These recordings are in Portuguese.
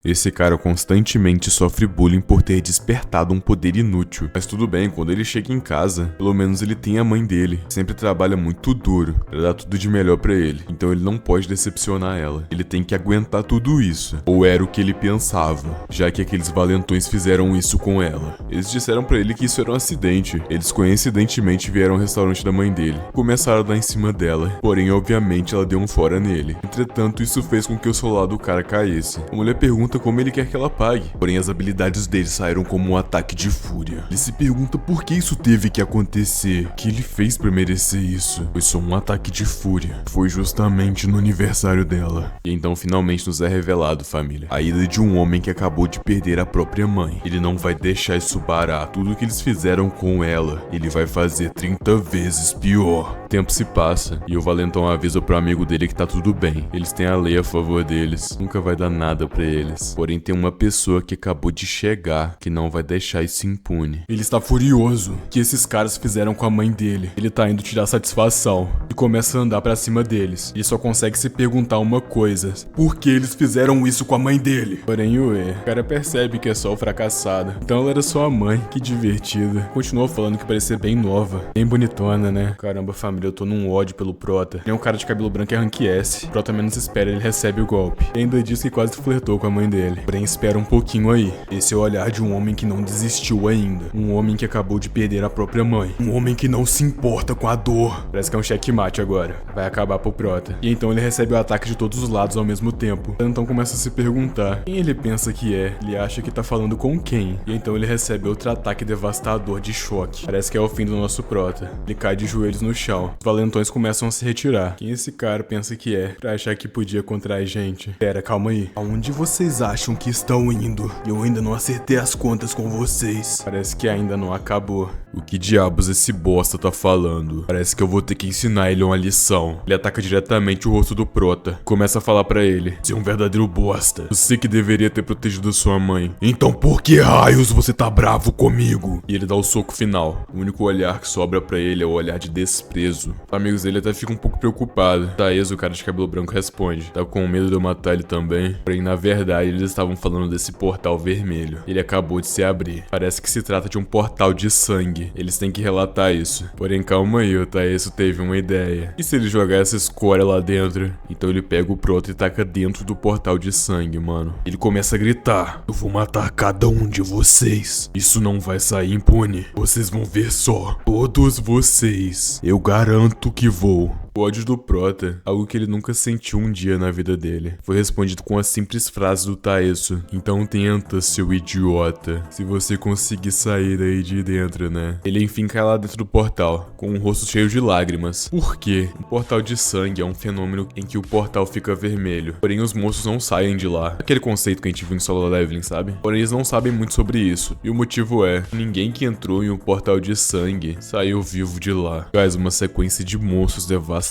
Esse cara constantemente sofre bullying por ter despertado um poder inútil. Mas tudo bem, quando ele chega em casa, pelo menos ele tem a mãe dele. Sempre trabalha muito duro pra dar tudo de melhor pra ele. Então ele não pode decepcionar ela. Ele tem que aguentar tudo isso. Ou era o que ele pensava, já que aqueles valentões fizeram isso com ela. Eles disseram pra ele que isso era um acidente. Eles coincidentemente vieram ao restaurante da mãe dele. Começaram a dar em cima dela. Porém, obviamente, ela deu um fora nele. Entretanto, isso fez com que o celular do cara caísse. A mulher pergunta como ele quer que ela pague. Porém, as habilidades dele saíram como um ataque de fúria. Ele se pergunta por que isso teve que acontecer. O que ele fez pra merecer isso? Foi só um ataque de fúria. Foi justamente no aniversário dela. E então finalmente nos é revelado, família, a ida de um homem que acabou de perder a própria mãe. Ele não vai deixar isso parar. Tudo que eles fizeram com ela, ele vai fazer 30 vezes pior. O tempo se passa e o valentão avisa pro amigo dele que tá tudo bem. Eles têm a lei a favor deles. Nunca vai dar nada pra eles. Porém, tem uma pessoa que acabou de chegar que não vai deixar isso impune. Ele está furioso que esses caras fizeram com a mãe dele. Ele tá indo tirar satisfação e começa a andar pra cima deles. Ele só consegue se perguntar uma coisa: por que eles fizeram isso com a mãe dele? Porém, o cara percebe que é só o fracassado. Então ela era só a mãe. Que divertida. Continuou falando que parecia bem nova, bem bonitona, né? Caramba, família, eu tô num ódio pelo Prota. Ele é um cara de cabelo branco e rank S. Prota menos espera, ele recebe o golpe. E ainda diz que quase flertou com a mãe dele. Porém, espera um pouquinho aí. Esse é o olhar de um homem que não desistiu ainda. Um homem que acabou de perder a própria mãe. Um homem que não se importa com a dor. Parece que é um checkmate agora. Vai acabar pro Prota. E então ele recebe o ataque de todos os lados ao mesmo tempo. Então começa a se perguntar quem ele pensa que é. Ele acha que tá falando com quem. E então ele recebe outro ataque devastador de choque. Parece que é o fim do nosso Prota. Ele cai de joelhos no chão. Os valentões começam a se retirar. Quem esse cara pensa que é? Pra achar que podia contra a gente. Pera, calma aí. Aonde vocês acham que estão indo? Eu ainda não acertei as contas com vocês. Parece que ainda não acabou. O que diabos esse bosta tá falando? Parece que eu vou ter que ensinar ele uma lição. Ele ataca diretamente o rosto do Prota. Começa a falar pra ele: você é um verdadeiro bosta. Você que deveria ter protegido sua mãe. Então por que raios você tá bravo comigo? E ele dá o soco final. O único olhar que sobra pra ele é o olhar de desprezo. Os amigos dele até ficam um pouco preocupados. Taez, o cara de cabelo branco, responde: tá com medo de eu matar ele também? Porém, na verdade, eles estavam falando desse portal vermelho. Ele acabou de se abrir. Parece que se trata de um portal de sangue. Eles têm que relatar isso. Porém, calma aí, o Taeso teve uma ideia. E se ele jogar essa escória lá dentro? Então ele pega o Prota e taca dentro do portal de sangue, mano. Ele começa a gritar: eu vou matar cada um de vocês. Isso não vai sair impune. Vocês vão ver só. Todos vocês. Eu garanto que vou. O ódio do Prota, algo que ele nunca sentiu um dia na vida dele, foi respondido com a simples frase do Taeso: então tenta, seu idiota. Se você conseguir sair daí de dentro, né? Ele enfim cai lá dentro do portal, com um rosto cheio de lágrimas. Por quê? Um portal de sangue é um fenômeno em que o portal fica vermelho. Porém, os monstros não saem de lá. Aquele conceito que a gente viu em Solo Leveling, sabe? Porém, eles não sabem muito sobre isso. E o motivo é: ninguém que entrou em um portal de sangue saiu vivo de lá. Faz uma sequência de monstros devastadores.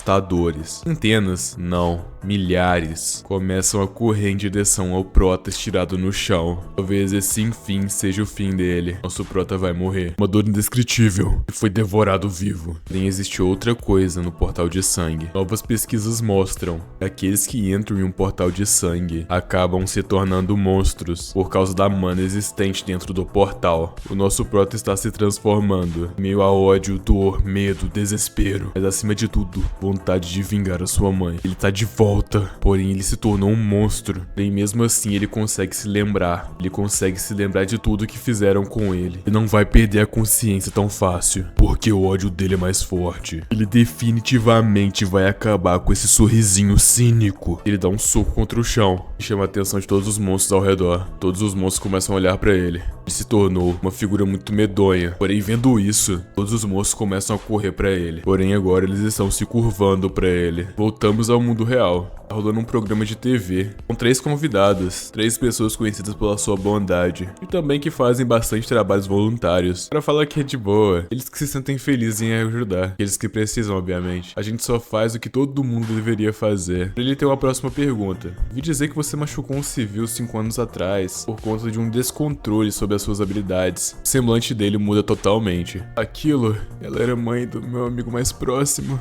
Centenas, não, milhares, começam a correr em direção ao Prota estirado no chão. Talvez esse enfim seja o fim dele. Nosso Prota vai morrer. Uma dor indescritível e foi devorado vivo. Porém, existe outra coisa no portal de sangue. Novas pesquisas mostram que aqueles que entram em um portal de sangue acabam se tornando monstros por causa da mana existente dentro do portal. O nosso Prota está se transformando, meio a ódio, dor, medo, desespero, mas acima de tudo, vontade de vingar a sua mãe. Ele tá de volta, porém ele se tornou um monstro. E mesmo assim ele consegue se lembrar. Ele consegue se lembrar de tudo que fizeram com ele. Ele não vai perder a consciência tão fácil, porque o ódio dele é mais forte. Ele definitivamente vai acabar com esse sorrisinho cínico. Ele dá um soco contra o chão e chama a atenção de todos os monstros ao redor. Todos os monstros começam a olhar pra ele. Ele se tornou uma figura muito medonha. Porém, vendo isso, todos os monstros começam a correr pra ele. Porém, agora eles estão se curvando pra ele. Voltamos ao mundo real. Tá rolando um programa de TV com 3 convidados, 3 pessoas conhecidas pela sua bondade e também que fazem bastante trabalhos voluntários. Pra falar que é de boa, eles que se sentem felizes em ajudar, aqueles que precisam, obviamente. A gente só faz o que todo mundo deveria fazer. Ele tem uma próxima pergunta. Vi dizer que você machucou um civil 5 anos atrás por conta de um descontrole sobre as suas habilidades. O semblante dele muda totalmente. Aquilo, ela era mãe do meu amigo mais próximo.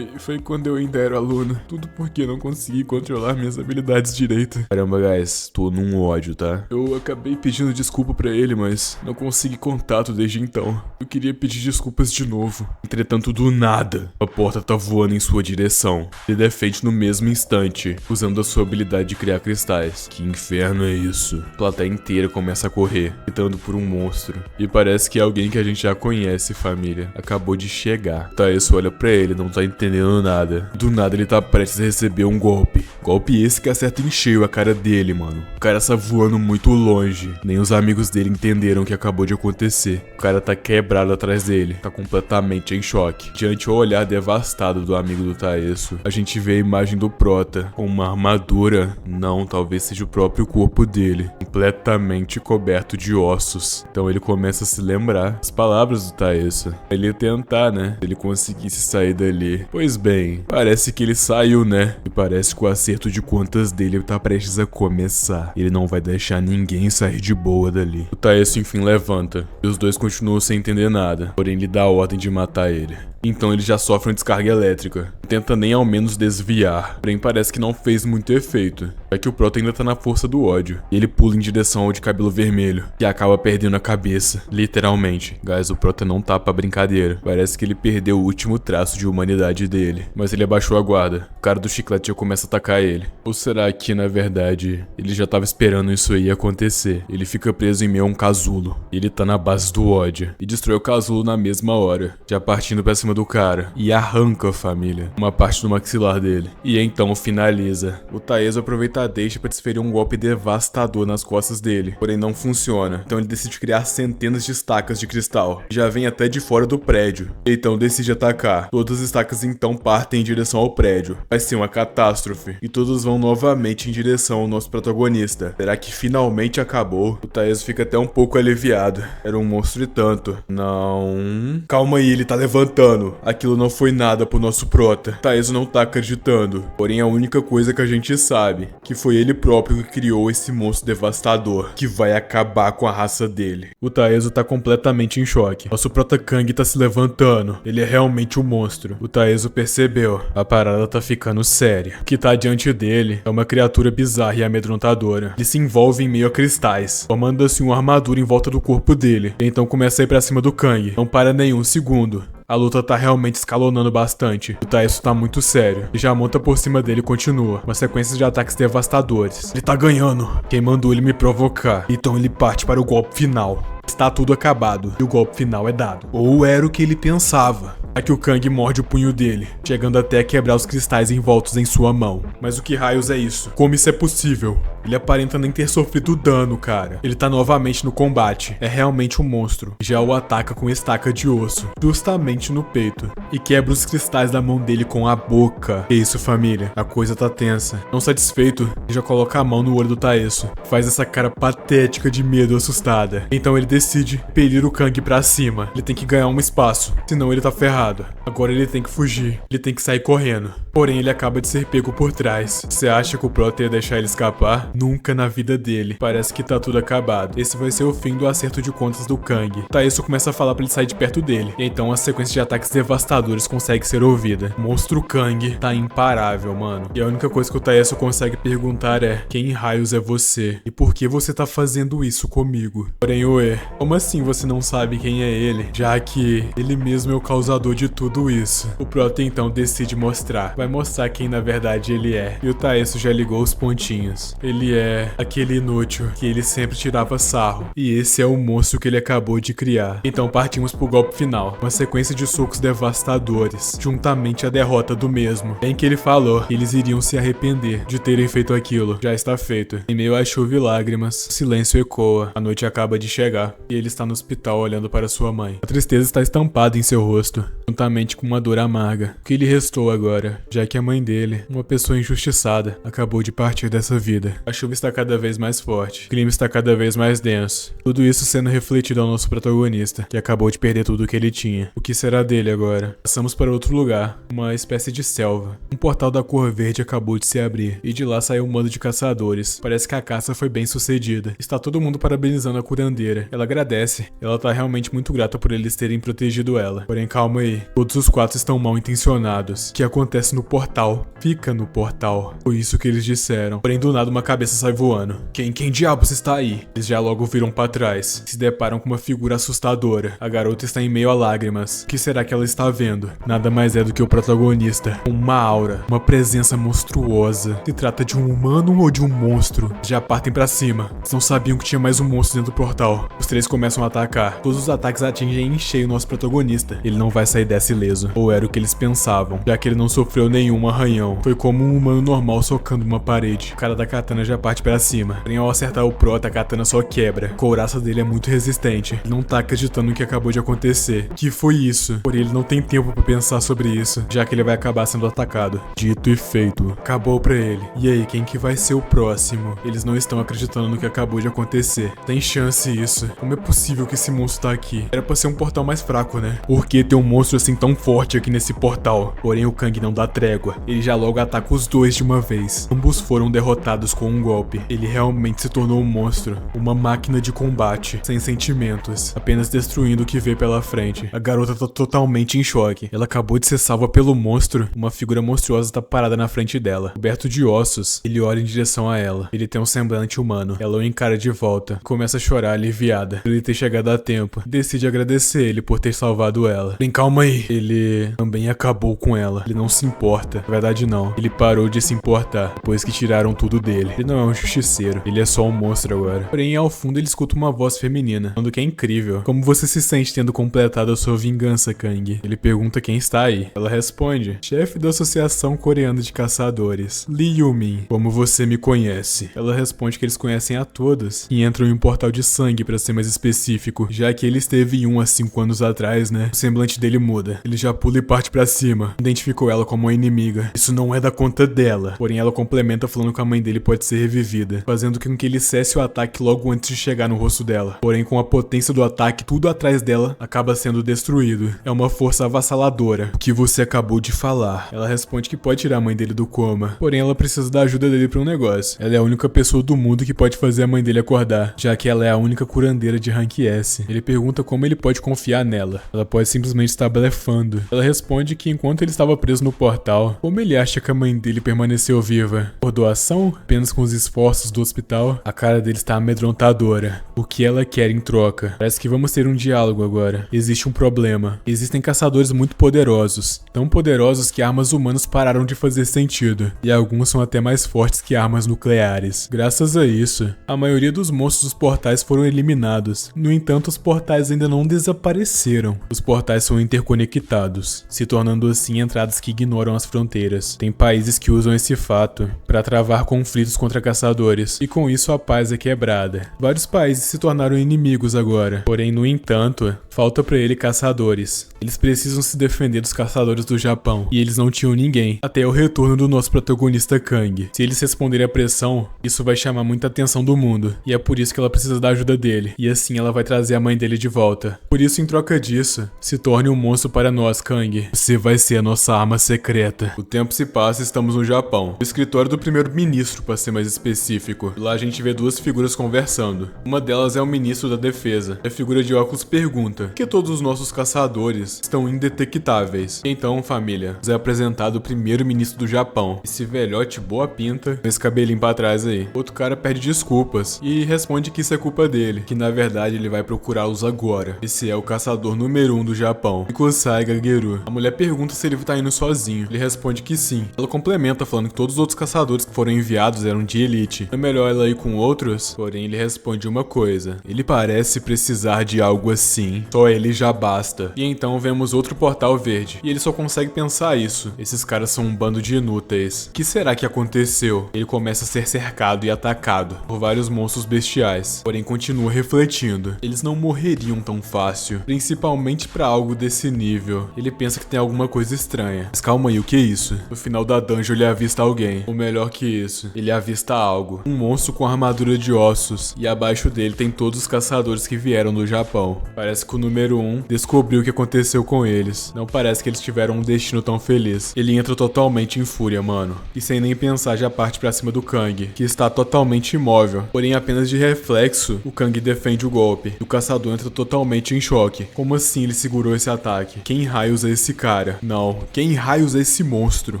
Foi quando eu ainda era aluno. Tudo porque não consegui consegui controlar minhas habilidades direito. Caramba, guys, tô num ódio, tá? Eu acabei pedindo desculpa pra ele, mas não consegui contato desde então. Eu queria pedir desculpas de novo. Entretanto, do nada, a porta tá voando em sua direção. Ele defende no mesmo instante, usando a sua habilidade de criar cristais. Que inferno é isso? A plateia inteira começa a correr, gritando por um monstro. E parece que é alguém que a gente já conhece, família. Acabou de chegar. Taeso olha pra ele, não tá entendendo nada. Do nada ele tá prestes a receber um golpe. Golpe esse que acerta em cheio a cara dele, mano. O cara tá voando muito longe. Nem os amigos dele entenderam o que acabou de acontecer. O cara tá quebrado atrás dele. Tá completamente em choque. Diante ao olhar devastado do amigo do Taeso, a gente vê a imagem do Prota com uma armadura. Não, talvez seja o próprio corpo dele. Completamente coberto de ossos. Então ele começa a se lembrar as palavras do Taeso. Ele ia tentar, né? Se ele conseguisse sair dali. Pois bem, parece que ele saiu, né? E parece que o acerto de contas dele tá prestes a começar. Ele não vai deixar ninguém sair de boa dali. O Taeso enfim levanta. E os dois continuam sem entender nada. Porém ele dá a ordem de matar ele. Então ele já sofre uma descarga elétrica. Não tenta nem ao menos desviar. Porém parece que não fez muito efeito. É que o Prota ainda tá na força do ódio. E ele pula em direção ao de cabelo vermelho. E acaba perdendo a cabeça. Literalmente. Guys, o Prota não tá pra brincadeira. Parece que ele perdeu o último traço de humanidade dele. Mas ele abaixou a guarda. O cara do chiclete já começa a atacar ele. Ou será que, na verdade, ele já tava esperando isso aí acontecer? Ele fica preso em meio a um casulo. E ele tá na base do ódio. E destrói o casulo na mesma hora. Já partindo pra cima do cara e arranca a família, uma parte do maxilar dele. E então finaliza. O Taeso aproveita a deixa para desferir um golpe devastador nas costas dele, porém não funciona. Então ele decide criar centenas de estacas de cristal. Já vem até de fora do prédio. Então decide atacar. Todas as estacas então partem em direção ao prédio. Vai ser uma catástrofe. E todos vão novamente em direção ao nosso protagonista. Será que finalmente acabou? O Taeso fica até um pouco aliviado. Era um monstro e tanto. Não. Calma aí, ele tá levantando. Aquilo não foi nada pro nosso Prota. Taeso não tá acreditando. Porém, a única coisa que a gente sabe, que foi ele próprio que criou esse monstro devastador, que vai acabar com a raça dele. O Taeso tá completamente em choque. Nosso Prota Kang tá se levantando. Ele é realmente um monstro. O Taeso percebeu. A parada tá ficando séria. O que tá diante dele é uma criatura bizarra e amedrontadora. Ele se envolve em meio a cristais, formando-se uma armadura em volta do corpo dele. E então começa a ir pra cima do Kang. Não para nenhum segundo. A luta tá realmente escalonando bastante. O Taeso tá muito sério. E já monta por cima dele e continua. Uma sequência de ataques devastadores. Ele tá ganhando. Quem mandou ele me provocar? Então ele parte para o golpe final. Está tudo acabado. E o golpe final é dado. Ou era o que ele pensava. Aqui o Kang morde o punho dele, chegando até a quebrar os cristais envoltos em sua mão. Mas o que raios é isso? Como isso é possível? Ele aparenta nem ter sofrido dano, cara. Ele tá novamente no combate. É realmente um monstro. Já o ataca com estaca de osso, justamente no peito, e quebra os cristais da mão dele com a boca. Que isso, família? A coisa tá tensa. Não satisfeito, ele já coloca a mão no olho do Taeso. Faz essa cara patética de medo assustada. Então ele decide pelir o Kang pra cima. Ele tem que ganhar um espaço, senão ele tá ferrado. Agora ele tem que fugir. Ele tem que sair correndo. Porém, ele acaba de ser pego por trás. Você acha que o Prota ia deixar ele escapar? Nunca na vida dele. Parece que tá tudo acabado. Esse vai ser o fim do acerto de contas do Kang. Taeso começa a falar pra ele sair de perto dele. E então a sequência de ataques devastadores consegue ser ouvida. O monstro Kang tá imparável, mano. E a única coisa que o Taeso consegue perguntar é: quem raios é você? E por que você tá fazendo isso comigo? Porém, ué, como assim você não sabe quem é ele? Já que ele mesmo é o causador de tudo isso. O Prota então decide mostrar. Vai mostrar quem na verdade ele é. E o Taeso já ligou os pontinhos. Ele é aquele inútil que ele sempre tirava sarro. E esse é o monstro que ele acabou de criar. Então partimos pro golpe final. Uma sequência de socos devastadores, juntamente à derrota do mesmo. Bem que ele falou que eles iriam se arrepender de terem feito aquilo. Já está feito. Em meio a chuva e lágrimas, o silêncio ecoa. A noite acaba de chegar. E ele está no hospital olhando para sua mãe. A tristeza está estampada em seu rosto, juntamente com uma dor amarga. O que lhe restou agora, já que a mãe dele, uma pessoa injustiçada, acabou de partir dessa vida. A chuva está cada vez mais forte, o clima está cada vez mais denso. Tudo isso sendo refletido ao nosso protagonista, que acabou de perder tudo o que ele tinha. O que será dele agora? Passamos para outro lugar, uma espécie de selva. Um portal da cor verde acabou de se abrir, e de lá saiu um bando de caçadores. Parece que a caça foi bem sucedida. Está todo mundo parabenizando a curandeira. Ela agradece, ela tá realmente muito grata por eles terem protegido ela. Porém, calma aí. Kang. Todos os 4 estão mal intencionados. O que acontece no portal, fica no portal. Foi isso que eles disseram. Porém, do nada, uma cabeça sai voando. Quem diabos está aí? Eles já logo viram pra trás. Se deparam com uma figura assustadora. A garota está em meio a lágrimas. O que será que ela está vendo? Nada mais é do que o protagonista. Uma aura, uma presença monstruosa. Se trata de um humano ou de um monstro? Já partem pra cima. Eles não sabiam que tinha mais um monstro dentro do portal. Os 3 começam a atacar. Todos os ataques atingem em cheio o nosso protagonista. Ele não vai sair dessa ileso. Ou era o que eles pensavam, já que ele não sofreu nenhum arranhão. Foi como um humano normal socando uma parede. O cara da katana já parte pra cima. Porém, ao acertar o prota, a katana só quebra. A couraça dele é muito resistente. Ele não tá acreditando no que acabou de acontecer. Que foi isso? Porém, ele não tem tempo pra pensar sobre isso, já que ele vai acabar sendo atacado. Dito e feito. Acabou pra ele. E aí, quem que vai ser o próximo? Eles não estão acreditando no que acabou de acontecer. Tem chance isso. Como é possível que esse monstro tá aqui? Era pra ser um portal mais fraco, né? Por que ter um monstro assim tão forte aqui nesse portal? Porém, o Kang não dá trégua. Ele já logo ataca os 2 de uma vez. Ambos foram derrotados com um golpe. Ele realmente se tornou um monstro. Uma máquina de combate. Sem sentimentos. Apenas destruindo o que vê pela frente. A garota tá totalmente em choque. Ela acabou de ser salva pelo monstro. Uma figura monstruosa tá parada na frente dela. Coberto de ossos, ele olha em direção a ela. Ele tem um semblante humano. Ela o encara de volta. Começa a chorar aliviada por ele ter chegado a tempo. Decide agradecer ele por ter salvado ela. Bem, calma aí. Ele também acabou com ela. Ele não se importa. Na verdade, não. Ele parou de se importar depois que tiraram tudo dele. Ele não é um justiceiro. Ele é só um monstro agora. Porém, ao fundo, ele escuta uma voz feminina, falando que é incrível. Como você se sente tendo completado a sua vingança, Kang? Ele pergunta quem está aí. Ela responde: chefe da Associação Coreana de Caçadores, Lee Yu-min. Como você me conhece? Ela responde que eles conhecem a todos e entram em um portal de sangue, pra ser mais específico, já que ele esteve em um há 5 anos atrás, né? O semblante dele muda. Ele já pula e parte pra cima. Identificou ela como uma inimiga. Isso não é da conta dela. Porém, ela complementa falando que a mãe dele pode ser revivida, fazendo com que ele cesse o ataque logo antes de chegar no rosto dela. Porém, com a potência do ataque, tudo atrás dela acaba sendo destruído. É uma força avassaladora. O que você acabou de falar? Ela responde que pode tirar a mãe dele do coma. Porém, ela precisa da ajuda dele pra um negócio. Ela é a única pessoa do mundo que pode fazer a mãe dele acordar, já que ela é a única curandeira de rank S. Ele pergunta como ele pode confiar nela. Ela pode simplesmente estar blefando. Ela responde que enquanto ele estava preso no portal, como ele acha que a mãe dele permaneceu viva? Por doação? Apenas com os esforços do hospital? A cara dele está amedrontadora. O que ela quer em troca? Parece que vamos ter um diálogo agora. Existe um problema. Existem caçadores muito poderosos. Tão poderosos que armas humanas pararam de fazer sentido. E alguns são até mais fortes que armas nucleares. Graças a isso, a maioria dos monstros dos portais foram eliminados. No entanto, os portais ainda não desapareceram. Os portais são interconectados, se tornando assim entradas que ignoram as fronteiras. Tem países que usam esse fato para travar conflitos contra caçadores, e com isso a paz é quebrada. Vários países se tornaram inimigos agora. Porém, no entanto, falta para ele caçadores. Eles precisam se defender dos caçadores do Japão, e eles não tinham ninguém, até o retorno do nosso protagonista Kang. Se eles responderem à pressão, isso vai chamar muita atenção do mundo, e é por isso que ela precisa da ajuda dele, e assim ela vai trazer a mãe dele de volta. Por isso, em troca disso, se torne um monstro para nós, Kang. Você vai ser a nossa arma secreta. O tempo se passa e estamos no Japão. O escritório do primeiro-ministro, para ser mais específico. Lá a gente vê 2 figuras conversando. Uma delas é o ministro da defesa. A figura de óculos pergunta: por que todos os nossos caçadores estão indetectáveis? E então, família, nos é apresentado o primeiro-ministro do Japão. Esse velhote boa pinta, com esse cabelinho pra trás aí. Outro cara pede desculpas e responde que isso é culpa dele, que na verdade ele vai procurá-los agora. Esse é o caçador número 1 do Japão, Mikosai Gageru. A mulher pergunta se ele tá indo sozinho. Ele responde que sim. Ela complementa falando que todos os outros caçadores que foram enviados eram de elite. É melhor ela ir com outros? Porém, ele responde uma coisa: ele parece precisar de algo assim. Só ele já basta. E então vemos outro portal verde. E ele só consegue pensar isso. Esses caras são um bando de inúteis. O que será que aconteceu? Ele começa a ser cercado e atacado por vários monstros bestiais. Porém, continua refletindo. Eles não morreriam tão fácil. Principalmente pra algo desse nível. Ele pensa que tem alguma coisa estranha. Mas calma aí, o que é isso? No final da dungeon ele avista alguém. Ou melhor que isso, ele avista algo. Um monstro com armadura de ossos. E abaixo dele tem todos os caçadores que vieram do Japão. Parece que o número 1 descobriu o que aconteceu com eles. Não parece que eles tiveram um destino tão feliz. Ele entra totalmente em fúria, mano. E sem nem pensar já parte pra cima do Kang, que está totalmente imóvel. Porém, apenas de reflexo, o Kang defende o golpe. O caçador entra totalmente em choque. Como assim ele segurou esse ataque? Quem raios é esse cara? Não, quem raios é esse monstro?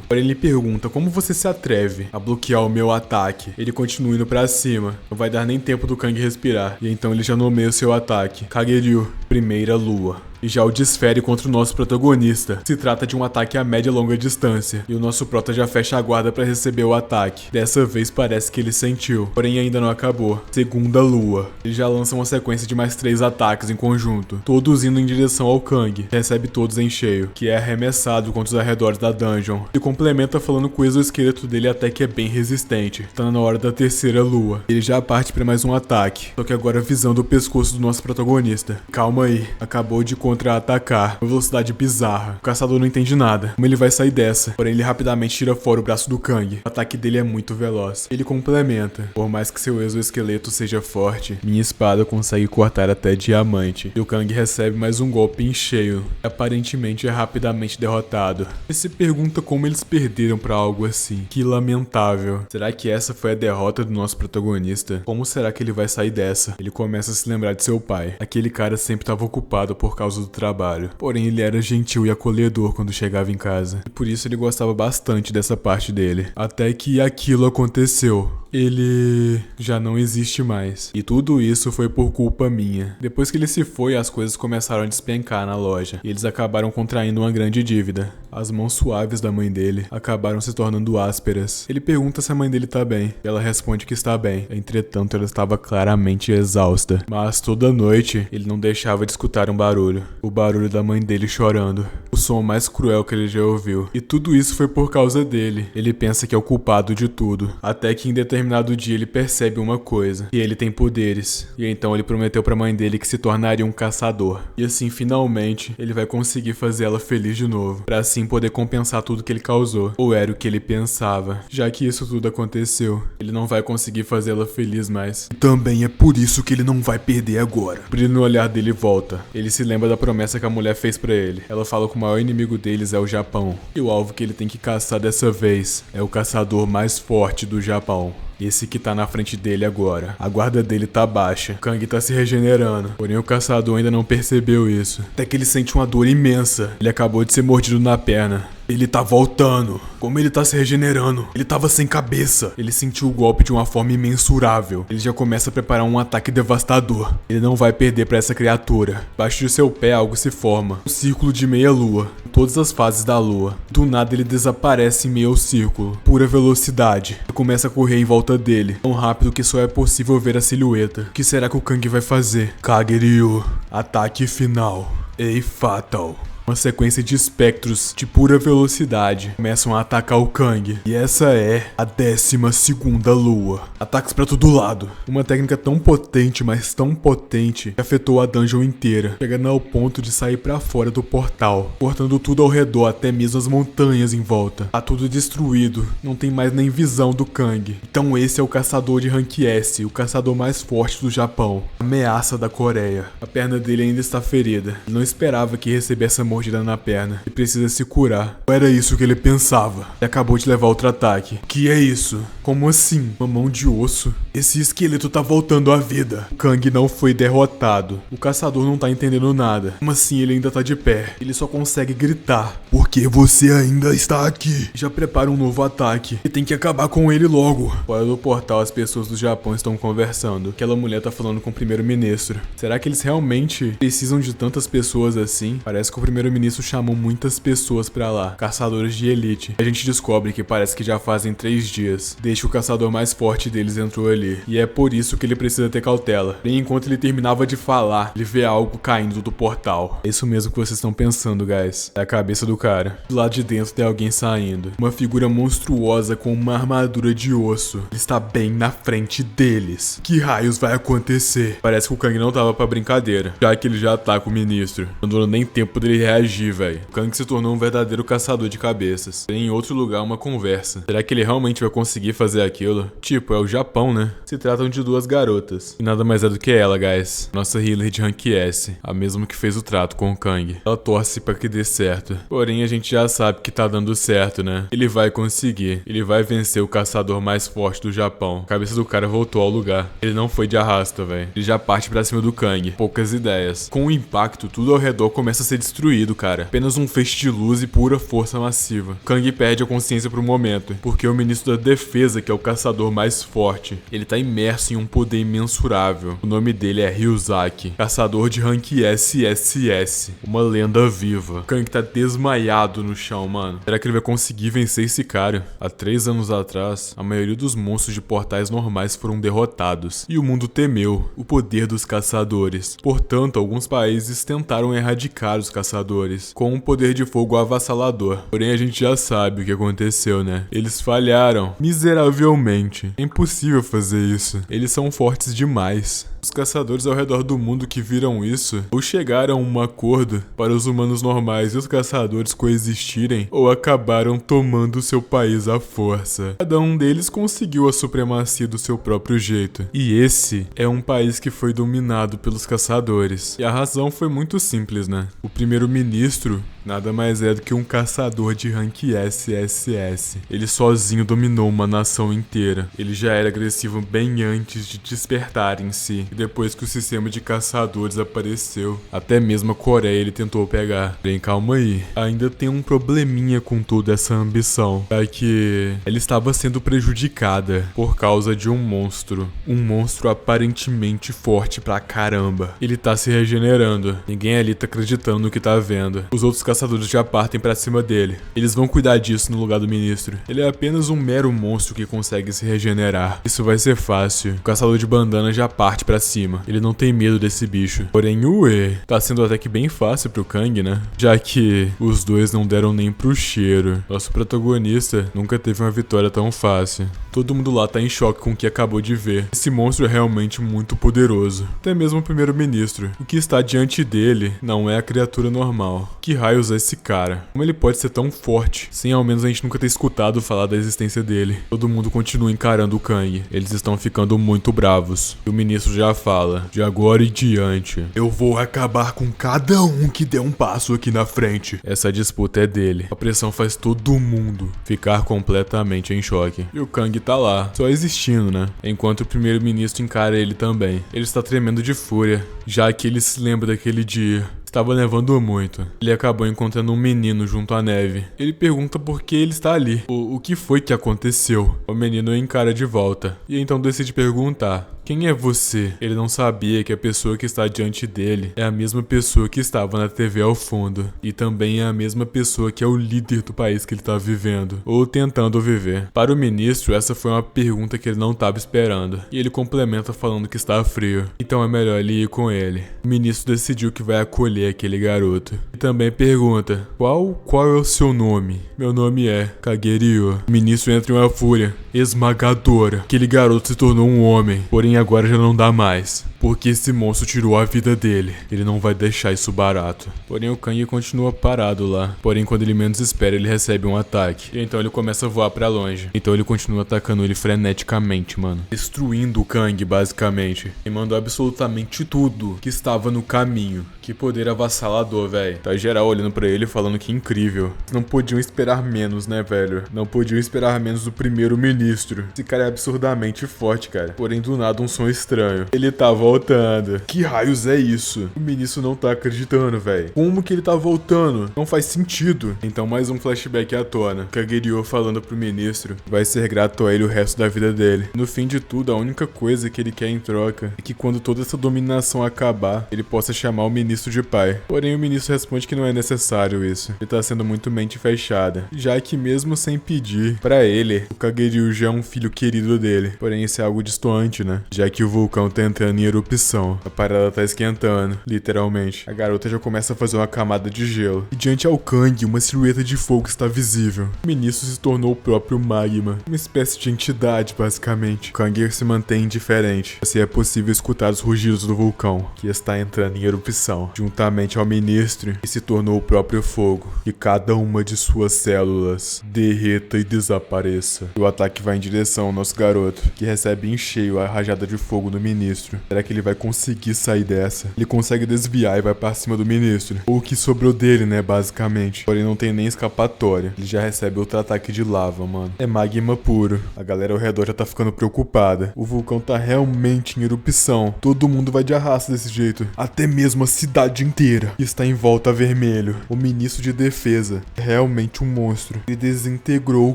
Porém, ele pergunta, como você se atreve a bloquear o meu ataque? Ele continua indo pra cima. Não vai dar nem tempo do Kang respirar. E então ele já nomeia o seu ataque. Kageryu, primeira lua. E já o desfere contra o nosso protagonista. Se trata de um ataque a média e longa distância, e o nosso prota já fecha a guarda para receber o ataque. Dessa vez parece que ele sentiu, porém ainda não acabou. Segunda lua. Ele já lança uma sequência de mais 3 ataques em conjunto, todos indo em direção ao Kang, que recebe todos em cheio, que é arremessado contra os arredores da dungeon. Ele complementa falando que o exoesqueleto dele até que é bem resistente. Tá na hora da terceira lua. Ele já parte para mais um ataque, só que agora visando o pescoço do nosso protagonista. Calma aí, acabou de contra-atacar, uma velocidade bizarra. O caçador não entende nada, como ele vai sair dessa, porém ele rapidamente tira fora o braço do Kang. O ataque dele é muito veloz. Ele complementa, por mais que seu exoesqueleto seja forte, minha espada consegue cortar até diamante. E o Kang recebe mais um golpe em cheio, e aparentemente é rapidamente derrotado. Ele se pergunta como eles perderam pra algo assim. Que lamentável. Será que essa foi a derrota do nosso protagonista? Como será que ele vai sair dessa? Ele começa a se lembrar de seu pai. Aquele cara sempre estava ocupado por causa do trabalho. Porém, ele era gentil e acolhedor quando chegava em casa. E por isso ele gostava bastante dessa parte dele. Até que aquilo aconteceu. Ele já não existe mais. E tudo isso foi por culpa minha. Depois que ele se foi, as coisas começaram a despencar na loja. E eles acabaram contraindo uma grande dívida. As mãos suaves da mãe dele acabaram se tornando ásperas. Ele pergunta se a mãe dele tá bem. E ela responde que está bem. Entretanto, ela estava claramente exausta. Mas toda noite, ele não deixava de escutar um barulho. O barulho da mãe dele chorando. O som mais cruel que ele já ouviu. E tudo isso foi por causa dele. Ele pensa que é o culpado de tudo. Até que em determinado dia ele percebe uma coisa. Que ele tem poderes. E então ele prometeu pra mãe dele que se tornaria um caçador. E assim, finalmente, ele vai conseguir fazer ela feliz de novo. Pra assim poder compensar tudo que ele causou. Ou era o que ele pensava. Já que isso tudo aconteceu, ele não vai conseguir fazê-la feliz mais. Também é por isso que ele não vai perder agora. O brilho no olhar dele volta. Ele se lembra da promessa que a mulher fez pra ele. Ela fala que o maior inimigo deles é o Japão. E o alvo que ele tem que caçar dessa vez é o caçador mais forte do Japão. Esse que tá na frente dele agora. A guarda dele tá baixa. O Kang tá se regenerando. Porém o caçador ainda não percebeu isso. Até que ele sente uma dor imensa. Ele acabou de ser mordido na perna. Ele tá voltando. Como ele tá se regenerando. Ele tava sem cabeça. Ele sentiu o golpe de uma forma imensurável. Ele já começa a preparar um ataque devastador. Ele não vai perder pra essa criatura. Abaixo de seu pé algo se forma. Um círculo de meia lua. Todas as fases da lua. Do nada ele desaparece em meio ao círculo. Pura velocidade. Ele começa a correr em volta dele. Tão rápido que só é possível ver a silhueta. O que será que o Kang vai fazer? Kageryu. Ataque final. Ei, Fatal. Uma sequência de espectros de pura velocidade começam a atacar o Kang. E essa é a 12ª lua. Ataques pra todo lado. Uma técnica tão potente, mas tão potente, que afetou a dungeon inteira, chegando ao ponto de sair pra fora do portal, cortando tudo ao redor, até mesmo as montanhas em volta. Tá tudo destruído, não tem mais nem visão do Kang. Então esse é o caçador de Rank S, o caçador mais forte do Japão. Ameaça da Coreia. A perna dele ainda está ferida. Ele não esperava que recebesse mordida na perna e precisa se curar. Ou era isso que ele pensava? Ele acabou de levar outro ataque. Que é isso? Como assim? Uma mão de osso? Esse esqueleto tá voltando à vida. O Kang não foi derrotado. O caçador não tá entendendo nada. Como assim ele ainda tá de pé? Ele só consegue gritar. Porque você ainda está aqui. Já prepara um novo ataque. E tem que acabar com ele logo. Fora do portal, as pessoas do Japão estão conversando. Aquela mulher tá falando com o primeiro-ministro. Será que eles realmente precisam de tantas pessoas assim? Parece que o primeiro-ministro chamou muitas pessoas pra lá. Caçadores de elite. A gente descobre que parece que já fazem 3 dias. Desde que o caçador mais forte deles entrou ali. E é por isso que ele precisa ter cautela. E enquanto ele terminava de falar, ele vê algo caindo do portal. É isso mesmo que vocês estão pensando, guys. É a cabeça do cara. Do lado de dentro tem alguém saindo. Uma figura monstruosa com uma armadura de osso. Ele está bem na frente deles. Que raios vai acontecer? Parece que o Kang não tava pra brincadeira, já que ele já ataca o ministro. Não deu nem tempo dele reagir, velho. O Kang se tornou um verdadeiro caçador de cabeças. Tem em outro lugar uma conversa. Será que ele realmente vai conseguir fazer aquilo? Tipo, é o Japão, né? Se tratam de duas garotas. E nada mais é do que ela, guys. Nossa healer de rank S. A mesma que fez o trato com o Kang. Ela torce pra que dê certo. Porém, a gente já sabe que tá dando certo, né? Ele vai conseguir. Ele vai vencer o caçador mais forte do Japão. A cabeça do cara voltou ao lugar. Ele não foi de arrasta, velho. Ele já parte pra cima do Kang. Poucas ideias. Com o impacto, tudo ao redor começa a ser destruído, cara. Apenas um feixe de luz e pura força massiva. Kang perde a consciência por um momento, porque o ministro da defesa, que é o caçador mais forte, ele tá imerso em um poder imensurável. O nome dele é Ryuzaki, caçador de rank SSS, uma lenda viva. Kang tá desmaiado no chão, mano. Será que ele vai conseguir vencer esse cara? Há 3 anos atrás, a maioria dos monstros de portais normais foram derrotados, e o mundo temeu o poder dos caçadores. Portanto, alguns países tentaram erradicar os caçadores, com um poder de fogo avassalador. Porém, a gente já sabe o que aconteceu, né? Eles falharam miseravelmente. É impossível fazer isso. Eles são fortes demais. Os caçadores ao redor do mundo que viram isso, ou chegaram a um acordo para os humanos normais e os caçadores coexistirem, ou acabaram tomando seu país à força. Cada um deles conseguiu a supremacia do seu próprio jeito. E esse é um país que foi dominado pelos caçadores. E a razão foi muito simples, né? O primeiro-ministro nada mais é do que um caçador de rank SSS. Ele sozinho dominou uma nação inteira. Ele já era agressivo bem antes de despertar em si. E depois que o sistema de caçadores apareceu, até mesmo a Coreia ele tentou pegar. Bem, calma aí. Ainda tem um probleminha com toda essa ambição. É que ela estava sendo prejudicada por causa de um monstro. Um monstro aparentemente forte pra caramba. Ele tá se regenerando. Ninguém ali tá acreditando no que tá vendo. Os outros caçadores já partem pra cima dele. Eles vão cuidar disso no lugar do ministro. Ele é apenas um mero monstro que consegue se regenerar. Isso vai ser fácil. O caçador de bandana já parte pra cima. Ele não tem medo desse bicho. Porém, ué, tá sendo até que bem fácil pro Kang, né? Já que os dois não deram nem pro cheiro. Nosso protagonista nunca teve uma vitória tão fácil. Todo mundo lá tá em choque com o que acabou de ver. Esse monstro é realmente muito poderoso. Até mesmo o primeiro-ministro. O que está diante dele não é a criatura normal. Que raios é esse cara? Como ele pode ser tão forte, sem ao menos a gente nunca ter escutado falar da existência dele? Todo mundo continua encarando o Kang. Eles estão ficando muito bravos. E o ministro já fala: de agora em diante, eu vou acabar com cada um que der um passo aqui na frente. Essa disputa é dele. A pressão faz todo mundo ficar completamente em choque. E o Kang tá lá, só existindo, né? Enquanto o primeiro-ministro encara ele também. Ele está tremendo de fúria, já que ele se lembra daquele dia. Estava nevando muito. Ele acabou encontrando um menino junto à neve. Ele pergunta por que ele está ali. O que foi que aconteceu? O menino encara de volta. E então decide perguntar: quem é você? Ele não sabia que a pessoa que está diante dele é a mesma pessoa que estava na TV ao fundo. E também é a mesma pessoa que é o líder do país que ele está vivendo. Ou tentando viver. Para o ministro, essa foi uma pergunta que ele não estava esperando. E ele complementa falando que está frio. Então é melhor ele ir com ele. O ministro decidiu que vai acolher aquele garoto. E também pergunta: qual é o seu nome? Meu nome é Kageryou. O ministro entra em uma fúria esmagadora. Aquele garoto se tornou um homem. Porém agora já não dá mais. Porque esse monstro tirou a vida dele. Ele não vai deixar isso barato. Porém o Kang continua parado lá. Porém quando ele menos espera ele recebe um ataque. E então ele começa a voar pra longe. Então ele continua atacando ele freneticamente, mano. Destruindo o Kang basicamente. E mandou absolutamente tudo que estava no caminho. Que poder avassalador, velho. Tá geral olhando pra ele falando que incrível. Não podiam esperar menos, né, velho? Não podiam esperar menos do primeiro-ministro. Esse cara é absurdamente forte, cara. Porém do nada um som estranho. Ele tá voltando. Que raios é isso? O ministro não tá acreditando, velho. Como que ele tá voltando? Não faz sentido. Então mais um flashback à tona. Kageryou falando pro ministro vai ser grato a ele o resto da vida dele. No fim de tudo, a única coisa que ele quer em troca é que quando toda essa dominação acabar, ele possa chamar o ministro de pai. Porém o ministro responde que não é necessário isso. Ele tá sendo muito mente fechada. Já que mesmo sem pedir, pra ele, o Kageryou já é um filho querido dele. Porém isso é algo distoante, né? Já que o vulcão tá entrando em erupção erupção. A parada tá esquentando, literalmente. A garota já começa a fazer uma camada de gelo. E diante ao Kang, uma silhueta de fogo está visível. O ministro se tornou o próprio magma, uma espécie de entidade, basicamente. O Kang se mantém indiferente. Assim é possível escutar os rugidos do vulcão, que está entrando em erupção, juntamente ao ministro, que se tornou o próprio fogo. E cada uma de suas células derreta e desapareça. E o ataque vai em direção ao nosso garoto, que recebe em cheio a rajada de fogo do ministro. Será que ele vai conseguir sair dessa? Ele consegue desviar e vai pra cima do ministro. Ou o que sobrou dele, né, basicamente. Porém não tem nem escapatória. Ele já recebe outro ataque de lava, mano. É magma puro. A galera ao redor já tá ficando preocupada. O vulcão tá realmente em erupção. Todo mundo vai de arrasto desse jeito. Até mesmo a cidade inteira está em volta vermelho. O ministro de defesa é realmente um monstro. Ele desintegrou o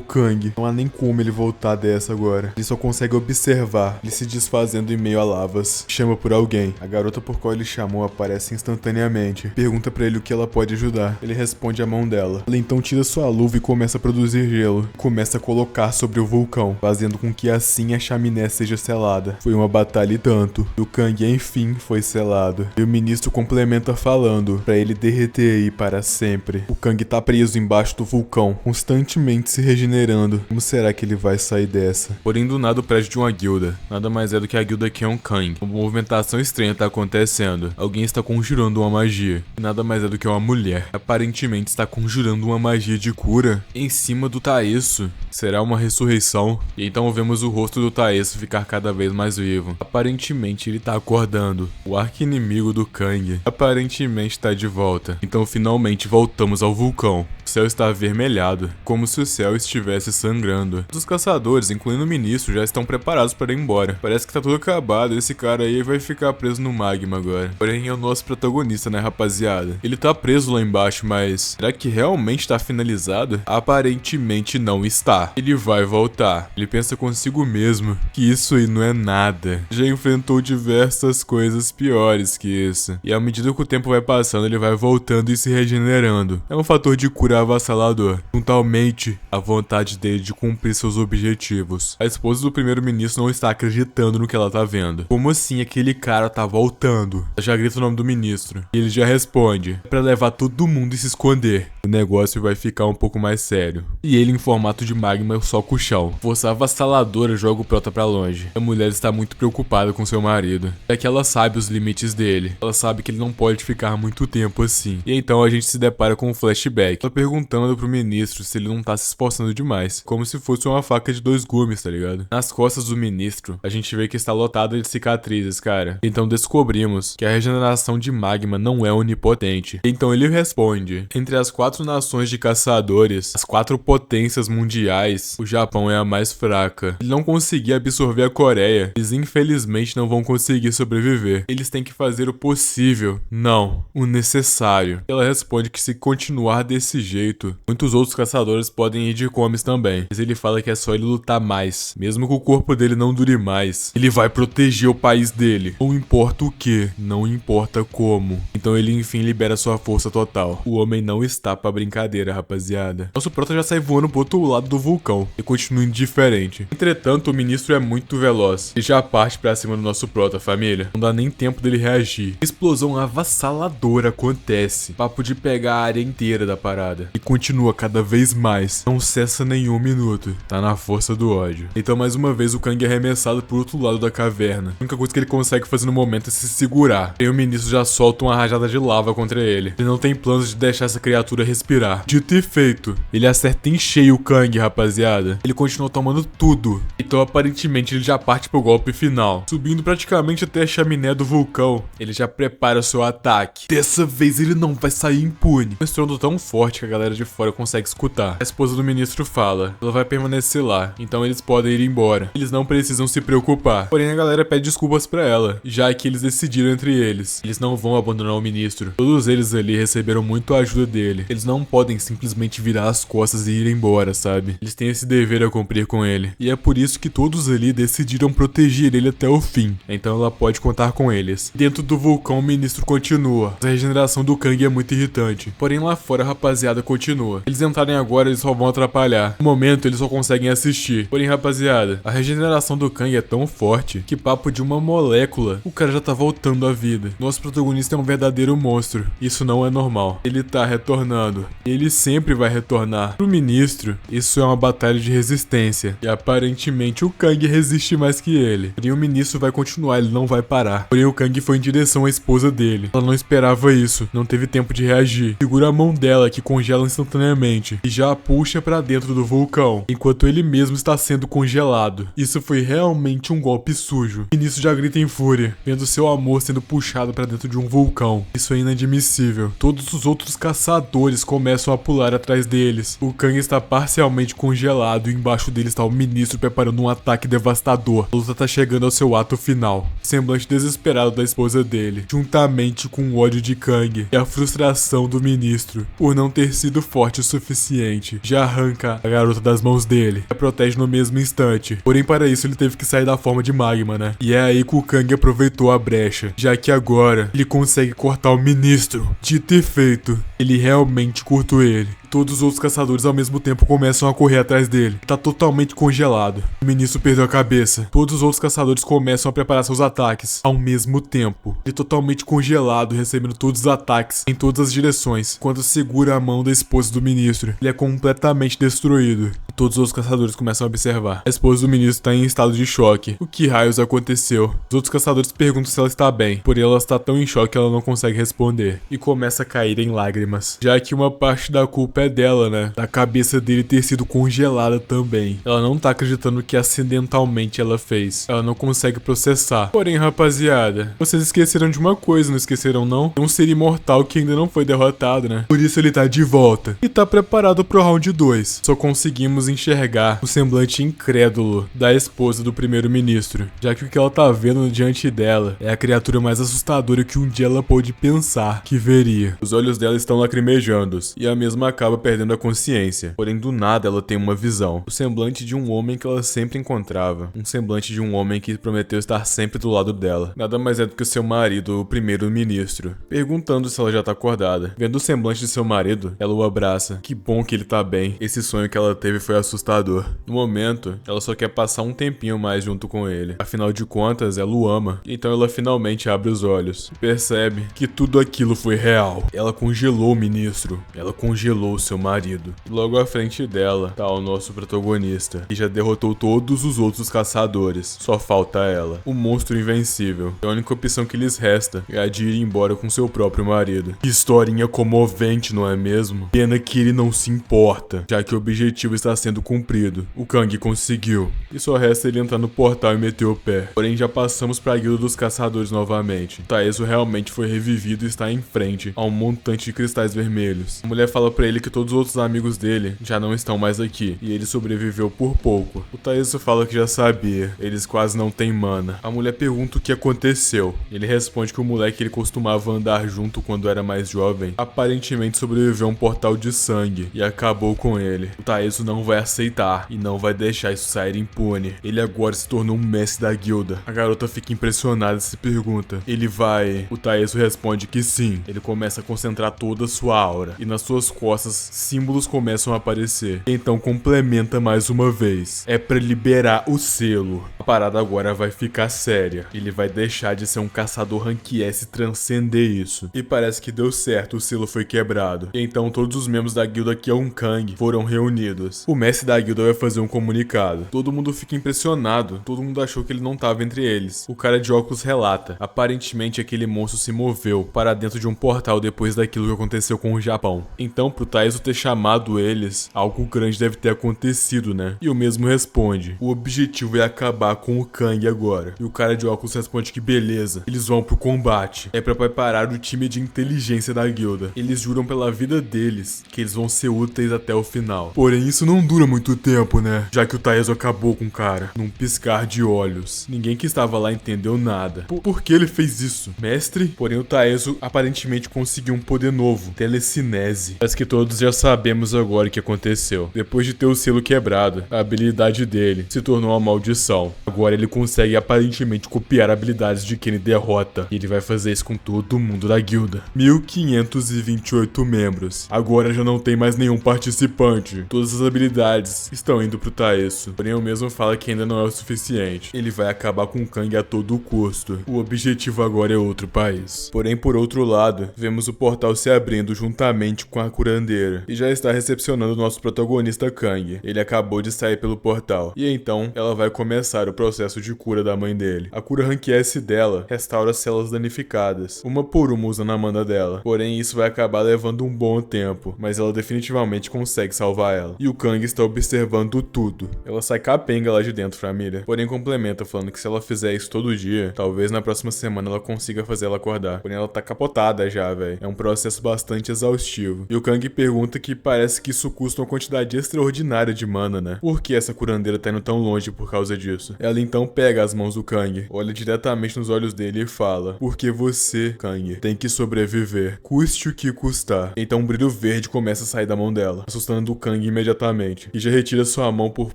Kang. Não há nem como ele voltar dessa agora. Ele só consegue observar ele se desfazendo em meio a lavas. Chama por alguém. A garota por qual ele chamou aparece instantaneamente. Pergunta pra ele o que ela pode ajudar. Ele responde a mão dela. Ela então tira sua luva e começa a produzir gelo. Começa a colocar sobre o vulcão, fazendo com que assim a chaminé seja selada. Foi uma batalha e tanto. E o Kang enfim foi selado. E o ministro complementa falando pra ele derreter aí para sempre. O Kang tá preso embaixo do vulcão, constantemente se regenerando. Como será que ele vai sair dessa? Porém do nada o prédio de uma guilda. Nada mais é do que a guilda que é um Kang. Uma movimentação estranha tá acontecendo. Alguém está conjurando uma magia. E nada mais é do que uma mulher. Aparentemente está conjurando uma magia de cura em cima do Taeso. Será uma ressurreição? E então vemos o rosto do Taeso ficar cada vez mais vivo. Aparentemente ele tá acordando. O arqui-inimigo do Kang aparentemente tá de volta. Então finalmente voltamos ao vulcão. O céu está avermelhado, como se o céu estivesse sangrando. Os caçadores, incluindo o ministro, já estão preparados para ir embora. Parece que tá tudo acabado e esse cara aí vai ficar preso no magma agora. Porém é o nosso protagonista, né, rapaziada? Ele tá preso lá embaixo, mas será que realmente tá finalizado? Aparentemente não está. Ele vai voltar. Ele pensa consigo mesmo que isso aí não é nada. Já enfrentou diversas coisas piores que isso. E à medida que o tempo vai passando, ele vai voltando e se regenerando. É um fator de cura avassalador, juntamente a vontade dele de cumprir seus objetivos. A esposa do primeiro-ministro não está acreditando no que ela tá vendo. Como assim aquele cara tá voltando? Ela já grita o nome do ministro. E ele já responde: é pra levar todo mundo e se esconder. O negócio vai ficar um pouco mais sério. E ele, em formato de magma, soca o chão. Força avassaladora joga o prota pra longe. A mulher está muito preocupada com seu marido. É que ela sabe os limites dele. Ela sabe que ele não pode ficar muito tempo assim. E então a gente se depara com um flashback. Ela perguntando pro ministro se ele não tá se esforçando demais. Como se fosse uma faca de dois gumes, tá ligado? Nas costas do ministro, a gente vê que está lotada de cicatrizes, cara. Então descobrimos que a regeneração de magma não é onipotente. Então ele responde: entre as 4 nações de caçadores, as 4 potências mundiais, o Japão é a mais fraca. Ele não conseguir absorver a Coreia. Eles infelizmente não vão conseguir sobreviver. Eles têm que fazer o possível, não o necessário. Ela responde que se continuar desse jeito, muitos outros caçadores podem ir de comes também. Mas ele fala que é só ele lutar mais. Mesmo que o corpo dele não dure mais, ele vai proteger o país dele. Não importa o que, não importa como. Então ele enfim libera sua força total. O homem não está pra brincadeira, rapaziada. Nosso prota já sai voando pro outro lado do vulcão e continua indiferente. Entretanto, o ministro é muito veloz e já parte pra cima do nosso prota, família. Não dá nem tempo dele reagir. Explosão avassaladora acontece. Papo de pegar a área inteira da parada. E continua cada vez mais. Não cessa nenhum minuto. Tá na força do ódio. Então mais uma vez o Kang é arremessado pro outro lado da caverna. A única coisa que ele consegue fazer no momento é se segurar. E o ministro já solta uma rajada de lava contra ele. Ele não tem planos de deixar essa criatura respirar. Dito e feito, ele acerta em cheio o Kang, rapaziada. Ele continua tomando tudo. Então aparentemente ele já parte pro golpe final. Subindo praticamente até a chaminé do vulcão, ele já prepara o seu ataque. Dessa vez ele não vai sair impune. Um estrondo tão forte que a galera de fora consegue escutar. A esposa do ministro fala: ela vai permanecer lá, então eles podem ir embora. Eles não precisam se preocupar. Porém a galera pede desculpas pra ela, já que eles decidiram entre eles. Eles não vão abandonar o ministro. Todos eles ali receberam muito a ajuda dele. Eles não podem simplesmente virar as costas e ir embora, sabe? Eles têm esse dever a cumprir com ele. E é por isso que todos ali decidiram proteger ele até o fim. Então ela pode contar com eles. Dentro do vulcão, o ministro continua. A regeneração do Kang é muito irritante. Porém, lá fora, a rapaziada continua. Eles entrarem agora, eles só vão atrapalhar. No momento, eles só conseguem assistir. Porém, rapaziada, a regeneração do Kang é tão forte que papo de uma molécula, o cara já tá voltando à vida. Nosso protagonista é um verdadeiro monstro. Isso não é normal. Ele tá retornando. E ele sempre vai retornar. Pro ministro, isso é uma batalha de resistência. E aparentemente o Kang resiste mais que ele. Porém, o ministro vai continuar, ele não vai parar. Porém, o Kang foi em direção à esposa dele. Ela não esperava isso. Não teve tempo de reagir. Segura a mão dela, que congela instantaneamente. E já a puxa pra dentro do vulcão. Enquanto ele mesmo está sendo congelado. Isso foi realmente um golpe sujo. O ministro já grita em fúria, vendo seu amor sendo puxado pra dentro de um vulcão. Isso é inadmissível. Todos os outros caçadores começam a pular atrás deles. O Kang está parcialmente congelado e embaixo dele está o ministro preparando um ataque devastador. A luta tá chegando ao seu ato final. O semblante desesperado da esposa dele, juntamente com o ódio de Kang e a frustração do ministro por não ter sido forte o suficiente, já arranca a garota das mãos dele e a protege no mesmo instante. Porém, para isso ele teve que sair da forma de magma, né? E é aí que o Kang aproveitou a brecha, já que agora ele consegue cortar o ministro. Dito e feito, ele realmente curtou ele. Todos os outros caçadores ao mesmo tempo começam a correr atrás dele. Tá totalmente congelado. O ministro perdeu a cabeça. Todos os outros caçadores começam a preparar seus ataques ao mesmo tempo. Ele totalmente congelado, recebendo todos os ataques em todas as direções, enquanto segura a mão da esposa do ministro. Ele é completamente destruído. Todos os outros caçadores começam a observar. A esposa do ministro está em estado de choque. O que raios aconteceu? Os outros caçadores perguntam se ela está bem, porém ela está tão em choque que ela não consegue responder. E começa a cair em lágrimas, já que uma parte da culpa é dela, né? Da cabeça dele ter sido congelada também. Ela não tá acreditando que acidentalmente ela fez. Ela não consegue processar. Porém, rapaziada, vocês esqueceram de uma coisa, não esqueceram não? Tem um ser imortal que ainda não foi derrotado, né? Por isso ele tá de volta. E tá preparado pro round 2. Só conseguimos enxergar o semblante incrédulo da esposa do primeiro-ministro, já que o que ela tá vendo diante dela é a criatura mais assustadora que um dia ela pôde pensar que veria. Os olhos dela estão lacrimejando e a mesma acaba perdendo a consciência. Porém, do nada ela tem uma visão. O semblante de um homem que ela sempre encontrava. Um semblante de um homem que prometeu estar sempre do lado dela. Nada mais é do que o seu marido, o primeiro-ministro. Perguntando se ela já tá acordada. Vendo o semblante de seu marido, ela o abraça. Que bom que ele tá bem. Esse sonho que ela teve foi assustador. No momento, ela só quer passar um tempinho mais junto com ele. Afinal de contas, ela o ama. Então ela finalmente abre os olhos e percebe que tudo aquilo foi real. Ela congelou o ministro. Ela congelou o seu marido. E logo à frente dela tá o nosso protagonista, que já derrotou todos os outros caçadores. Só falta ela. O monstro invencível. A única opção que lhes resta é a de ir embora com seu próprio marido. Que historinha comovente, não é mesmo? Pena que ele não se importa, já que o objetivo está sendo cumprido. O Kang conseguiu. E só resta ele entrar no portal e meter o pé. Porém, já passamos pra guilda dos caçadores novamente. Taeso realmente foi revivido e está em frente a um montante de cristais vermelhos. A mulher fala pra ele que todos os outros amigos dele já não estão mais aqui, e ele sobreviveu por pouco. O Taeso fala que já sabia, eles quase não têm mana. A mulher pergunta o que aconteceu. Ele responde que o moleque que ele costumava andar junto quando era mais jovem, aparentemente sobreviveu a um portal de sangue e acabou com ele. O Taeso não vai aceitar e não vai deixar isso sair impune. Ele agora se tornou um mestre da guilda. A garota fica impressionada e se pergunta: ele vai? O Taeso responde que sim. Ele começa a concentrar toda a sua aura e nas suas costas símbolos começam a aparecer. Então complementa mais uma vez. É pra liberar o selo. A parada agora vai ficar séria. Ele vai deixar de ser um caçador rank S e transcender isso. E parece que deu certo, o selo foi quebrado. E então todos os membros da guilda Keon Kang foram reunidos. O mestre da guilda vai fazer um comunicado. Todo mundo fica impressionado. Todo mundo achou que ele não tava entre eles. O cara de óculos relata. Aparentemente aquele monstro se moveu para dentro de um portal depois daquilo que aconteceu com o Japão. Então pro Taeso ter chamado eles, algo grande deve ter acontecido, né? E o mesmo responde: o objetivo é acabar com o Kang agora. E o cara de óculos responde que beleza, eles vão pro combate. É pra preparar o time de inteligência da guilda. Eles juram pela vida deles que eles vão ser úteis até o final. Porém, isso não dura muito tempo, né? Já que o Taeso acabou com o cara, num piscar de olhos. Ninguém que estava lá entendeu nada. Por que ele fez isso? Mestre? Porém, o Taeso aparentemente conseguiu um poder novo, telecinese. Parece que todos Todos já sabemos agora o que aconteceu. Depois de ter o selo quebrado, a habilidade dele se tornou uma maldição. Agora ele consegue aparentemente copiar habilidades de quem ele derrota. E ele vai fazer isso com todo mundo da guilda. 1528 membros. Agora já não tem mais nenhum participante. Todas as habilidades estão indo pro Taeso. Porém, o mesmo fala que ainda não é o suficiente. Ele vai acabar com o Kang a todo custo. O objetivo agora é outro país. Porém, por outro lado, vemos o portal se abrindo juntamente com a curandeira. E já está recepcionando o nosso protagonista Kang. Ele acabou de sair pelo portal. E então, ela vai começar o processo de cura da mãe dele. A cura Rank S dela restaura as células danificadas, uma por uma usando a mana dela. Porém, isso vai acabar levando um bom tempo, mas ela definitivamente consegue salvar ela. E o Kang está observando tudo. Ela sai capenga lá de dentro, família. Porém, complementa falando que se ela fizer isso todo dia, talvez na próxima semana ela consiga fazer ela acordar. Porém, ela tá capotada já, velho. É um processo bastante exaustivo. E o Kang pergunta que parece que isso custa uma quantidade extraordinária de mana, né? Por que essa curandeira tá indo tão longe por causa disso? Ela então pega as mãos do Kang, olha diretamente nos olhos dele e fala: porque você, Kang, tem que sobreviver, custe o que custar. Então um brilho verde começa a sair da mão dela, assustando o Kang imediatamente, e já retira sua mão por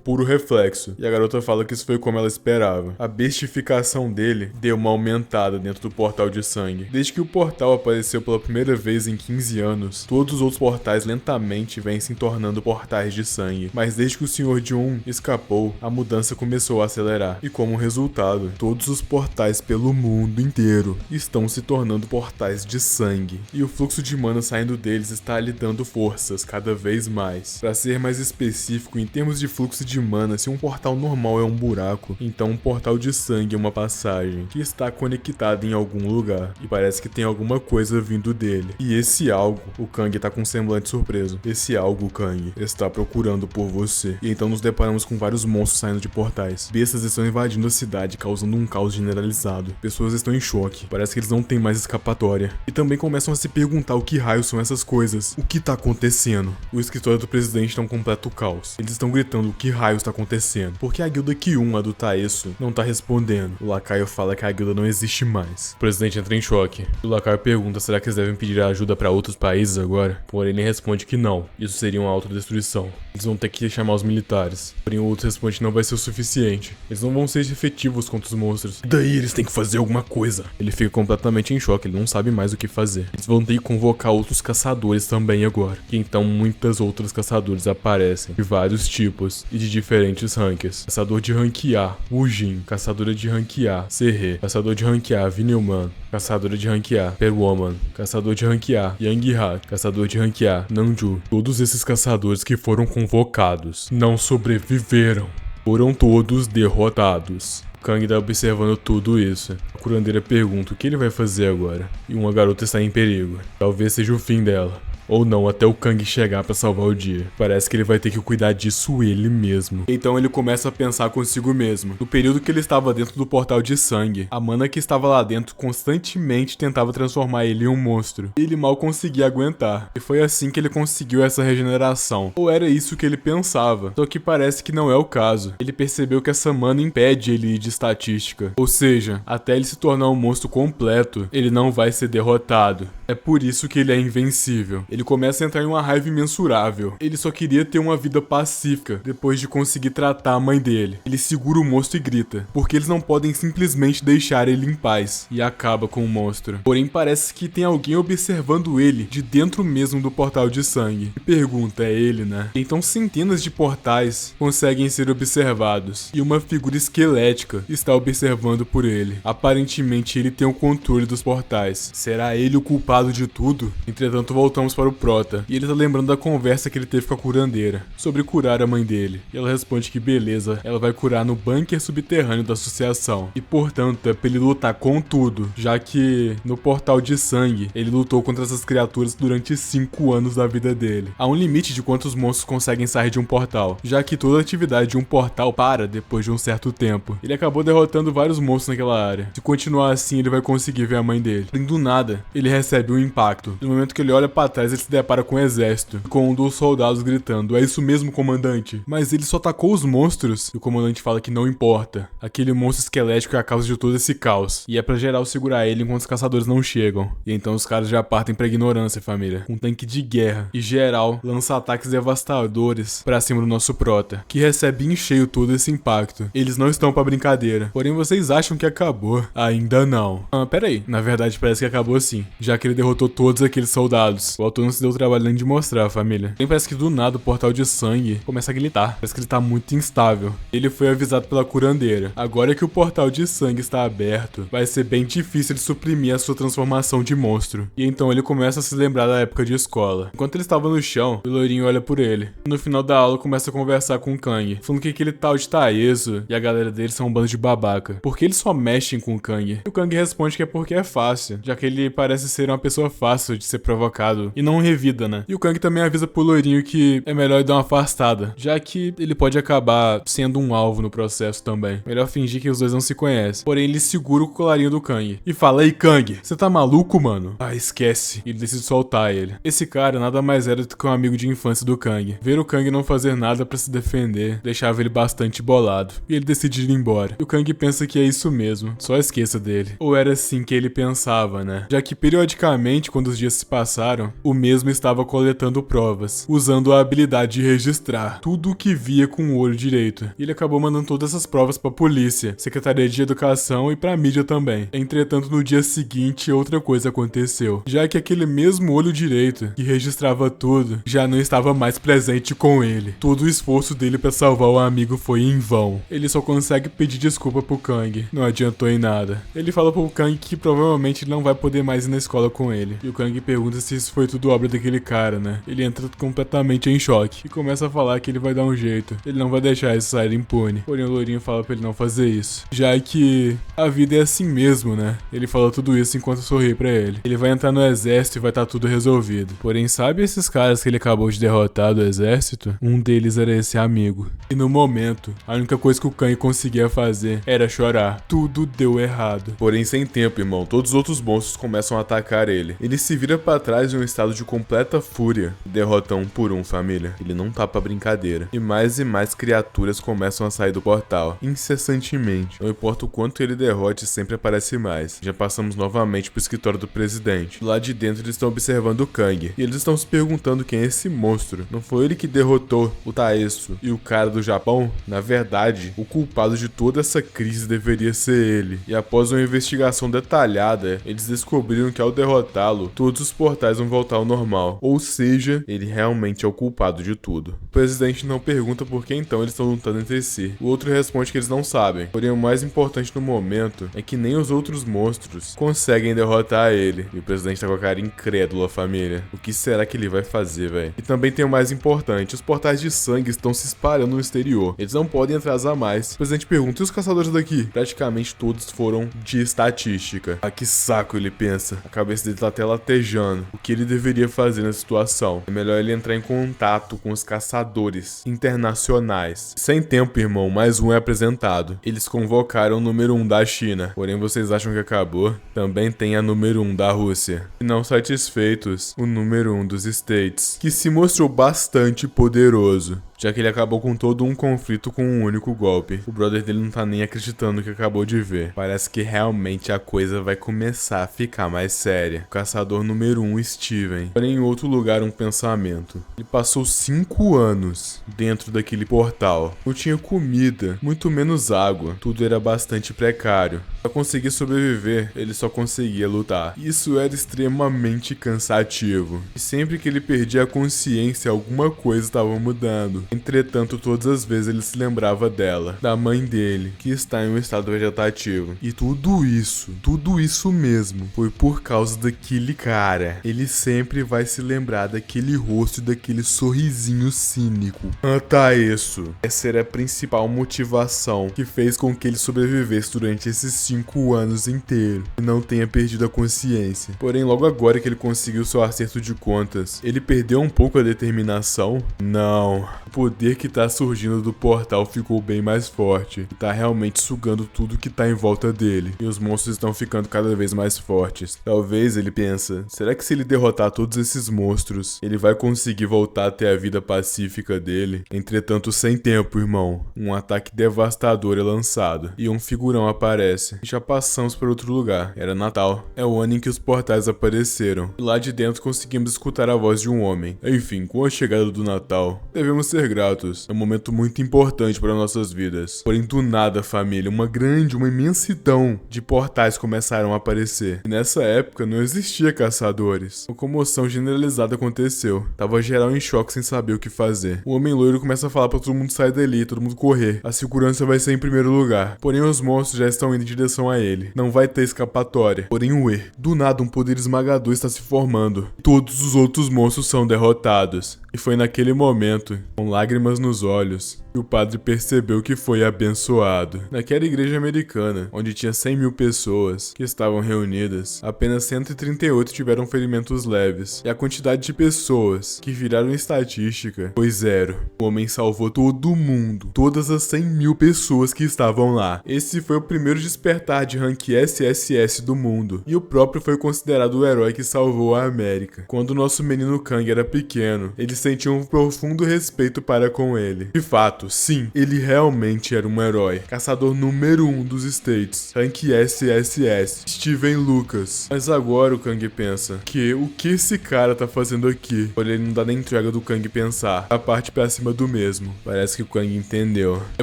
puro reflexo. E a garota fala que isso foi como ela esperava. A bestificação dele deu uma aumentada dentro do portal de sangue. Desde que o portal apareceu pela primeira vez em 15 anos, todos os outros portais lentamente vêm se tornando portais de sangue. Mas desde que o Senhor de escapou, a mudança começou a acelerar. E como resultado, todos os portais pelo mundo inteiro estão se tornando portais de sangue. E o fluxo de mana saindo deles está lhe dando forças cada vez mais. Para ser mais específico, em termos de fluxo de mana, se um portal normal é um buraco, então um portal de sangue é uma passagem que está conectada em algum lugar. E parece que tem alguma coisa vindo dele. E esse algo, o Kang tá com um semblante surpreso. Esse algo, Kang, está procurando por você. E então nos deparamos com vários monstros saindo de portais. Bestas estão invadindo a cidade, causando um caos generalizado. Pessoas estão em choque. Parece que eles não têm mais escapatória. E também começam a se perguntar o que raios são essas coisas. O que tá acontecendo? O escritório do presidente tá um completo caos. Eles estão gritando o que raios tá acontecendo. Porque a guilda Q1, a do Taeso, não tá respondendo. O lacaio fala que a guilda não existe mais. O presidente entra em choque. O lacaio pergunta: será que eles devem pedir ajuda pra outros países agora? Porém, ele responde que não. Isso seria uma autodestruição. Eles vão ter que chamar os militares. Porém, o outro responde que não vai ser o suficiente. Eles não vão ser efetivos contra os monstros. E daí eles têm que fazer alguma coisa. Ele fica completamente em choque, ele não sabe mais o que fazer. Eles vão ter que convocar outros caçadores também agora. E então muitas outras caçadores aparecem, de vários tipos e de diferentes ranks. Caçador de rank A, Wujin. Caçadora de rank A, Serre. Caçador de rank A, Vinilman. Caçadora de rank A, Perwoman. Caçador de rank A, Yang Ha. Caçador de rank A, Nanju. Todos esses caçadores que foram convocados não sobreviveram. Foram todos derrotados. Kang tá observando tudo isso. A curandeira pergunta o que ele vai fazer agora. E uma garota está em perigo. Talvez seja o fim dela. Ou não, até o Kang chegar pra salvar o dia. Parece que ele vai ter que cuidar disso ele mesmo. Então ele começa a pensar consigo mesmo. No período que ele estava dentro do portal de sangue, a mana que estava lá dentro constantemente tentava transformar ele em um monstro. E ele mal conseguia aguentar. E foi assim que ele conseguiu essa regeneração. Ou era isso que ele pensava. Só que parece que não é o caso. Ele percebeu que essa mana impede ele de estatística. Ou seja, até ele se tornar um monstro completo, ele não vai ser derrotado. É por isso que ele é invencível. Ele começa a entrar em uma raiva imensurável. Ele só queria ter uma vida pacífica depois de conseguir tratar a mãe dele. Ele segura o monstro e grita, porque eles não podem simplesmente deixar ele em paz, e acaba com o monstro. Porém, parece que tem alguém observando ele de dentro mesmo do portal de sangue. E pergunta, é ele, né? Então centenas de portais conseguem ser observados, e uma figura esquelética está observando por ele. Aparentemente ele tem o controle dos portais. Será ele o culpado de tudo? Entretanto, voltamos para o Prota, e ele tá lembrando da conversa que ele teve com a curandeira, sobre curar a mãe dele. E ela responde que beleza, ela vai curar no bunker subterrâneo da associação. E portanto, é pra ele lutar com tudo, já que no portal de sangue, ele lutou contra essas criaturas durante 5 anos da vida dele. Há um limite de quantos monstros conseguem sair de um portal, já que toda atividade de um portal para depois de um certo tempo. Ele acabou derrotando vários monstros naquela área. Se continuar assim, ele vai conseguir ver a mãe dele. E do nada, ele recebe um impacto. No momento que ele olha para trás, ele se depara com um exército, com um dos soldados gritando: "É isso mesmo, comandante?" Mas ele só atacou os monstros, e o comandante fala que não importa. Aquele monstro esquelético é a causa de todo esse caos, e é pra geral segurar ele enquanto os caçadores não chegam. E então os caras já partem pra ignorância, família. Um tanque de guerra, e geral lança ataques devastadores pra cima do nosso prota, que recebe em cheio todo esse impacto. Eles não estão pra brincadeira. Porém, vocês acham que acabou? Ainda não. Pera aí. Na verdade, parece que acabou sim, já que ele derrotou todos aqueles soldados. O autor não se deu o trabalho nem de mostrar, família. Porém, parece que do nada o portal de sangue começa a gritar. Parece que ele tá muito instável. Ele foi avisado pela curandeira. Agora que o portal de sangue está aberto, vai ser bem difícil de suprimir a sua transformação de monstro. E então ele começa a se lembrar da época de escola. Enquanto ele estava no chão, o loirinho olha por ele. No final da aula, começa a conversar com o Kang, falando que aquele tal de Taeso e a galera dele são um bando de babaca. Porque eles só mexem com o Kang. E o Kang responde que é porque é fácil, já que ele parece ser uma pessoa fácil de ser provocado e não revida, né? E o Kang também avisa pro loirinho que é melhor ele dar uma afastada, já que ele pode acabar sendo um alvo no processo também. Melhor fingir que os dois não se conhecem. Porém, ele segura o colarinho do Kang e fala: "Ei, Kang, você tá maluco, mano?" Ah, esquece. E ele decide soltar ele. Esse cara nada mais era do que um amigo de infância do Kang. Ver o Kang não fazer nada pra se defender deixava ele bastante bolado. E ele decide ir embora. E o Kang pensa que é isso mesmo. Só esqueça dele. Ou era assim que ele pensava, né? Já que periodicamente, quando os dias se passaram, o mesmo estava coletando provas, usando a habilidade de registrar tudo o que via com o olho direito. E ele acabou mandando todas essas provas pra polícia, Secretaria de Educação e pra mídia também. Entretanto, no dia seguinte, outra coisa aconteceu. Já que aquele mesmo olho direito, que registrava tudo, já não estava mais presente com ele. Todo o esforço dele pra salvar o amigo foi em vão. Ele só consegue pedir desculpa pro Kang. Não adiantou em nada. Ele fala pro Kang que provavelmente ele não vai poder mais ir na escola com ele. E o Kang pergunta se isso foi tudo obra daquele cara, né? Ele entra completamente em choque e começa a falar que ele vai dar um jeito. Ele não vai deixar isso sair impune. Porém, o loirinho fala pra ele não fazer isso, já que a vida é assim mesmo, né? Ele fala tudo isso enquanto sorri pra ele. Ele vai entrar no exército e vai estar tudo resolvido. Porém, sabe esses caras que ele acabou de derrotar do exército? Um deles era esse amigo. E no momento, a única coisa que o Kang conseguia fazer era chorar. Tudo deu errado. Porém, sem tempo, irmão, todos os outros monstros começam a atacar ele. Ele se vira pra trás em um estado de completa fúria. Derrota um por um, família. Ele não tá pra brincadeira. E mais criaturas começam a sair do portal, incessantemente. Não importa o quanto ele derrote, sempre aparece mais. Já passamos novamente pro escritório do presidente. Lá de dentro eles estão observando o Kang. E eles estão se perguntando quem é esse monstro. Não foi ele que derrotou o Taeso e o cara do Japão? Na verdade, o culpado de toda essa crise deveria ser ele. E após uma investigação detalhada, eles descobriram que ao derrotá-lo, todos os portais vão voltar ao normal. Ou seja, ele realmente é o culpado de tudo. O presidente não pergunta por que então eles estão lutando entre si. O outro responde que eles não sabem. Porém, o mais importante no momento é que nem os outros monstros conseguem derrotar ele. E o presidente tá com a cara incrédula, família. O que será que ele vai fazer, velho? E também tem o mais importante, os portais de sangue estão se espalhando no exterior. Eles não podem atrasar mais. O presidente pergunta: e os caçadores daqui? Praticamente todos foram de estatística. Ah, que saco, ele pensa. A cabeça dele tá até latejando. O que ele deveria fazer nessa situação? É melhor ele entrar em contato com os caçadores internacionais. Sem tempo, irmão, mais um é apresentado. Eles convocaram o número 1 da China. Porém, vocês acham que acabou? Também tem a número 1 da Rússia. E não satisfeitos, o número 1 dos States, que se mostrou bastante poderoso, já que ele acabou com todo um conflito com um único golpe. O brother dele não tá nem acreditando no que acabou de ver. Parece que realmente a coisa vai começar a ficar mais séria. O caçador número 1, Steven. Porém, em outro lugar, um pensamento. Ele passou 5 anos dentro daquele portal. Não tinha comida, muito menos água. Tudo era bastante precário. Pra conseguir sobreviver, ele só conseguia lutar. Isso era extremamente cansativo. E sempre que ele perdia a consciência, alguma coisa estava mudando. Entretanto, todas as vezes ele se lembrava dela, da mãe dele, que está em um estado vegetativo. E tudo isso mesmo, foi por causa daquele cara. Ele sempre vai se lembrar daquele rosto e daquele sorrisinho cínico. Taeso. Essa era a principal motivação que fez com que ele sobrevivesse durante esses 5 5 anos inteiros e não tenha perdido a consciência. Porém, logo agora que ele conseguiu seu acerto de contas, ele perdeu um pouco a determinação? Não. O poder que tá surgindo do portal ficou bem mais forte e tá realmente sugando tudo que tá em volta dele. E os monstros estão ficando cada vez mais fortes. Talvez ele pensa, será que se ele derrotar todos esses monstros, ele vai conseguir voltar a ter a vida pacífica dele? Entretanto, sem tempo, irmão. Um ataque devastador é lançado e um figurão aparece. Já passamos para outro lugar. Era Natal. É o ano em que os portais apareceram. E lá de dentro conseguimos escutar a voz de um homem. Enfim, com a chegada do Natal, devemos ser gratos. É um momento muito importante para nossas vidas. Porém, do nada, família, uma imensidão de portais começaram a aparecer. E nessa época não existia caçadores. Uma comoção generalizada aconteceu. Tava geral em choque sem saber o que fazer. O homem loiro começa a falar para todo mundo sair dali, todo mundo correr. A segurança vai ser em primeiro lugar. Porém, os monstros já estão indo em direção a ele. Não vai ter escapatória. Porém, do nada, um poder esmagador está se formando. Todos os outros monstros são derrotados. E foi naquele momento, com lágrimas nos olhos, que o padre percebeu que foi abençoado. Naquela igreja americana, onde tinha 100.000 pessoas que estavam reunidas, apenas 138 tiveram ferimentos leves. E a quantidade de pessoas que viraram estatística foi 0. O homem salvou todo mundo, todas as 100.000 pessoas que estavam lá. Esse foi o primeiro despertar de rank SSS do mundo. E o próprio foi considerado o herói que salvou a América. Quando o nosso menino Kang era pequeno, ele sentia um profundo respeito para com ele. De fato, sim, ele realmente era um herói. Caçador número 1 dos States. Rank SSS. Steven Lucas. Mas agora o Kang pensa que o que esse cara tá fazendo aqui? Porém, ele não dá nem entrega do Kang pensar. A parte pra cima do mesmo. Parece que o Kang entendeu. É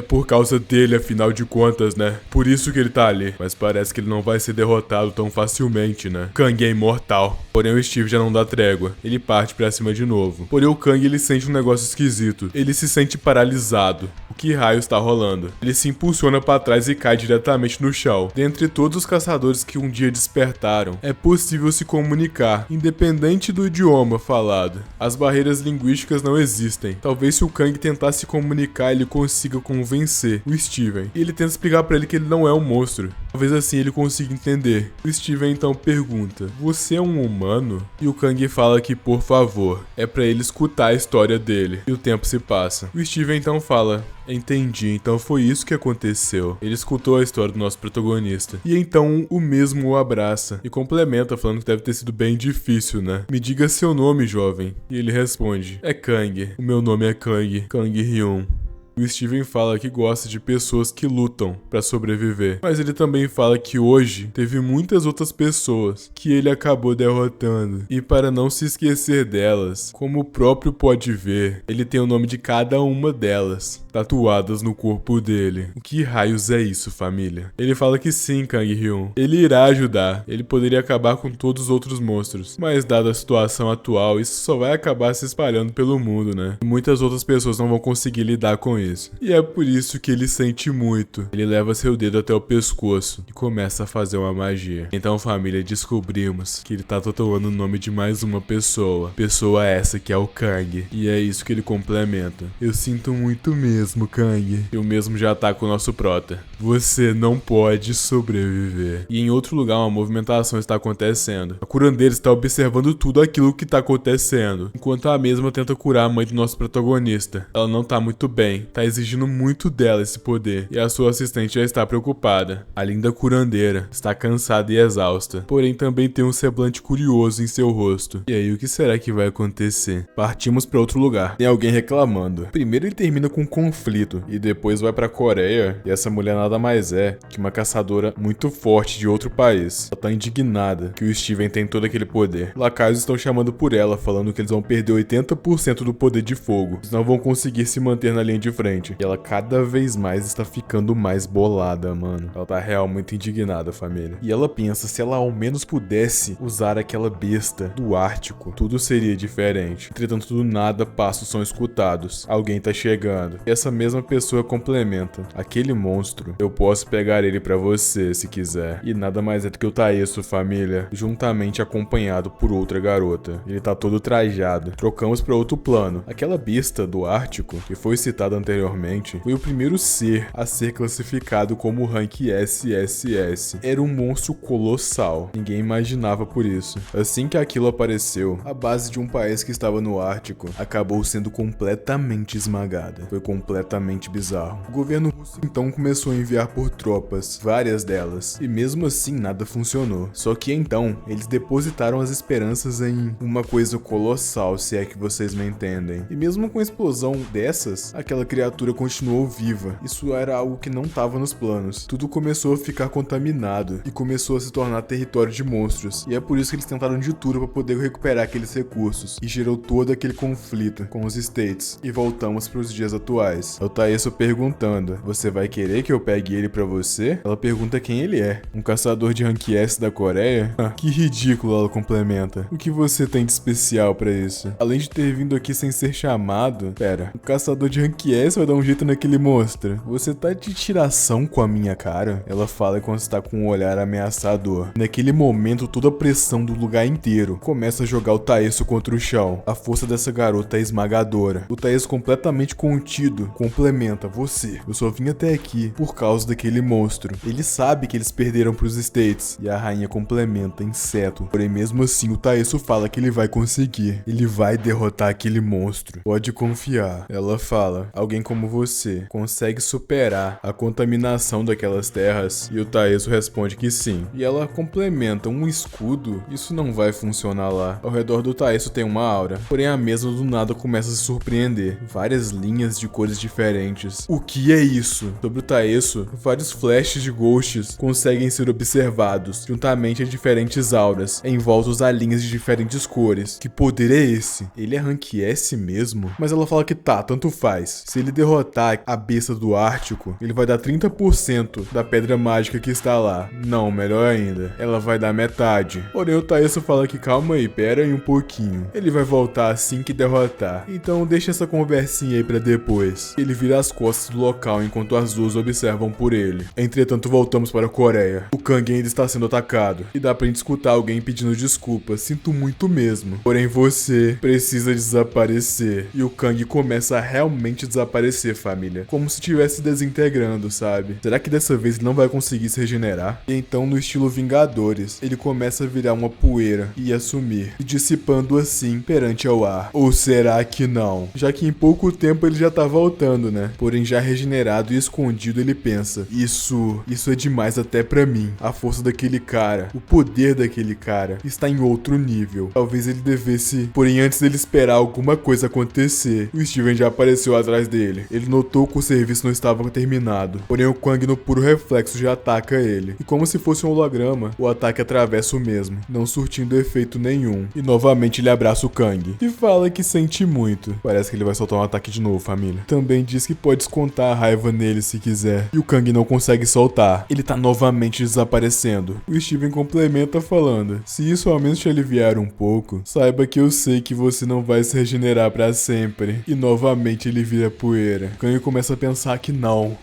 por causa dele, afinal de contas, né? Por isso que ele tá ali. Mas parece que ele não vai ser derrotado tão facilmente, né? Kang é imortal. Porém, o Steve já não dá trégua. Ele parte pra cima de novo. Porém, o Kang, ele sente um negócio esquisito. Ele se sente paralisado. O que raio está rolando? Ele se impulsiona para trás e cai diretamente no chão. Dentre todos os caçadores que um dia despertaram, é possível se comunicar, independente do idioma falado. As barreiras linguísticas não existem. Talvez se o Kang tentar se comunicar, ele consiga convencer o Steven. E ele tenta explicar para ele que ele não é um monstro. Talvez assim ele consiga entender. O Steven então pergunta, você é um humano? E o Kang fala que, por favor, é para ele escutar a história dele. E o tempo se passa. O Steven então fala, entendi, então foi isso que aconteceu. Ele escutou a história do nosso protagonista. E então o mesmo o abraça e complementa falando que deve ter sido bem difícil, né? Me diga seu nome, jovem. E ele responde, é Kang. O meu nome é Kang. Kang Hyun. O Steven fala que gosta de pessoas que lutam pra sobreviver, mas ele também fala que hoje teve muitas outras pessoas que ele acabou derrotando, e para não se esquecer delas, como o próprio pode ver, ele tem o nome de cada uma delas tatuadas no corpo dele. O que raios é isso, família? Ele fala que sim, Kang Hyun, ele irá ajudar, ele poderia acabar com todos os outros monstros, mas dada a situação atual, isso só vai acabar se espalhando pelo mundo, né? E muitas outras pessoas não vão conseguir lidar com isso. E é por isso que ele sente muito. Ele leva seu dedo até o pescoço e começa a fazer uma magia. Então, família, descobrimos que ele tá tatuando o nome de mais uma pessoa. Pessoa essa que é o Kang. E é isso que ele complementa. Eu sinto muito mesmo, Kang. E o mesmo já tá com o nosso prota. Você não pode sobreviver. E em outro lugar, uma movimentação está acontecendo. A curandeira está observando tudo aquilo que tá acontecendo, enquanto a mesma tenta curar a mãe do nosso protagonista. Ela não tá muito bem, tá exigindo muito dela esse poder, e a sua assistente já está preocupada. A linda curandeira está cansada e exausta, porém também tem um semblante curioso em seu rosto. E aí, o que será que vai acontecer? Partimos para outro lugar. Tem alguém reclamando. Primeiro ele termina com um conflito, e depois vai pra Coreia, e essa mulher nada mais é que uma caçadora muito forte de outro país. Ela tá indignada que o Steven tem todo aquele poder. Lacaios estão chamando por ela, falando que eles vão perder 80% do poder de fogo. Eles não vão conseguir se manter na linha de frente. E ela cada vez mais está ficando mais bolada, mano. Ela tá realmente indignada, família. E ela pensa, se ela ao menos pudesse usar aquela besta do Ártico, tudo seria diferente. Entretanto, do nada, passos são escutados. Alguém tá chegando. E essa essa mesma pessoa complementa: aquele monstro, eu posso pegar ele pra você se quiser. E nada mais é do que o Taeso, família, juntamente acompanhado por outra garota. Ele tá todo trajado. Trocamos pra outro plano. Aquela besta do Ártico, que foi citada anteriormente, foi o primeiro ser a ser classificado como rank SSS. Era um monstro colossal. Ninguém imaginava por isso. Assim que aquilo apareceu, a base de um país que estava no Ártico acabou sendo completamente esmagada. Foi completamente bizarro. O governo russo então começou a enviar por tropas, várias delas, e mesmo assim nada funcionou. Só que então, eles depositaram as esperanças em uma coisa colossal, se é que vocês me entendem. E mesmo com a explosão dessas, aquela criatura continuou viva. Isso era algo que não estava nos planos. Tudo começou a ficar contaminado e começou a se tornar território de monstros. E é por isso que eles tentaram de tudo para poder recuperar aqueles recursos. E gerou todo aquele conflito com os States. E voltamos para os dias atuais. O Taeso perguntando: você vai querer que eu pegue ele pra você? Ela pergunta quem ele é. Um caçador de rank S da Coreia? Que ridículo, ela complementa. O que você tem de especial pra isso? Além de ter vindo aqui sem ser chamado... Pera, um caçador de rank S vai dar um jeito naquele monstro? Você tá de tiração com a minha cara? Ela fala quando está com um olhar ameaçador. Naquele momento, toda a pressão do lugar inteiro começa a jogar o Taeso contra o chão. A força dessa garota é esmagadora. O Taeso, completamente contido, complementa: eu só vim até aqui por causa daquele monstro. Ele sabe que eles perderam pros States. E a rainha complementa: inseto. Porém, mesmo assim, o Taeso fala que ele vai conseguir. Ele vai derrotar aquele monstro. Pode confiar. Ela fala: alguém como você consegue superar a contaminação daquelas terras? E o Taeso responde que sim. E ela complementa: um escudo? Isso não vai funcionar lá. Ao redor do Taeso tem uma aura. Porém, a mesma do nada começa a se surpreender. Várias linhas de cores diferentes. O que é isso? Sobre o Taeso, vários flashes de ghosts conseguem ser observados, juntamente a diferentes auras, envoltos a linhas de diferentes cores. Que poder é esse? Ele é rank S mesmo? Mas ela fala que tá, tanto faz. Se ele derrotar a besta do Ártico, ele vai dar 30% da pedra mágica que está lá. Não, melhor ainda, ela vai dar metade. Porém, o Taeso fala que calma aí, pera aí um pouquinho. Ele vai voltar assim que derrotar. Então deixa essa conversinha aí pra depois. Ele vira as costas do local enquanto as duas observam por ele. Entretanto, voltamos para a Coreia. O Kang ainda está sendo atacado. E dá pra gente escutar alguém pedindo desculpas. Sinto muito mesmo. Porém, você precisa desaparecer. E o Kang começa a realmente desaparecer, família. Como se estivesse desintegrando, sabe? Será que dessa vez ele não vai conseguir se regenerar? E então, no estilo Vingadores, ele começa a virar uma poeira e a sumir, e dissipando assim perante ao ar. Ou será que não? Já que em pouco tempo ele já tá voltando, né? Porém, já regenerado e escondido, ele pensa: isso é demais até pra mim. A força daquele cara, o poder daquele cara está em outro nível. Talvez ele devesse... Porém, antes dele esperar alguma coisa acontecer, o Steven já apareceu atrás dele. Ele notou que o serviço não estava terminado. Porém, o Kang, no puro reflexo, já ataca ele. E como se fosse um holograma, o ataque atravessa o mesmo, não surtindo efeito nenhum. E novamente ele abraça o Kang e fala que sente muito. Parece que ele vai soltar um ataque de novo, família. Também diz que pode descontar a raiva nele se quiser. E o Kang não consegue soltar. Ele tá novamente desaparecendo. O Steven complementa falando: se isso ao menos te aliviar um pouco, saiba que eu sei que você não vai se regenerar pra sempre. E novamente ele vira poeira. O Kang começa a pensar que não,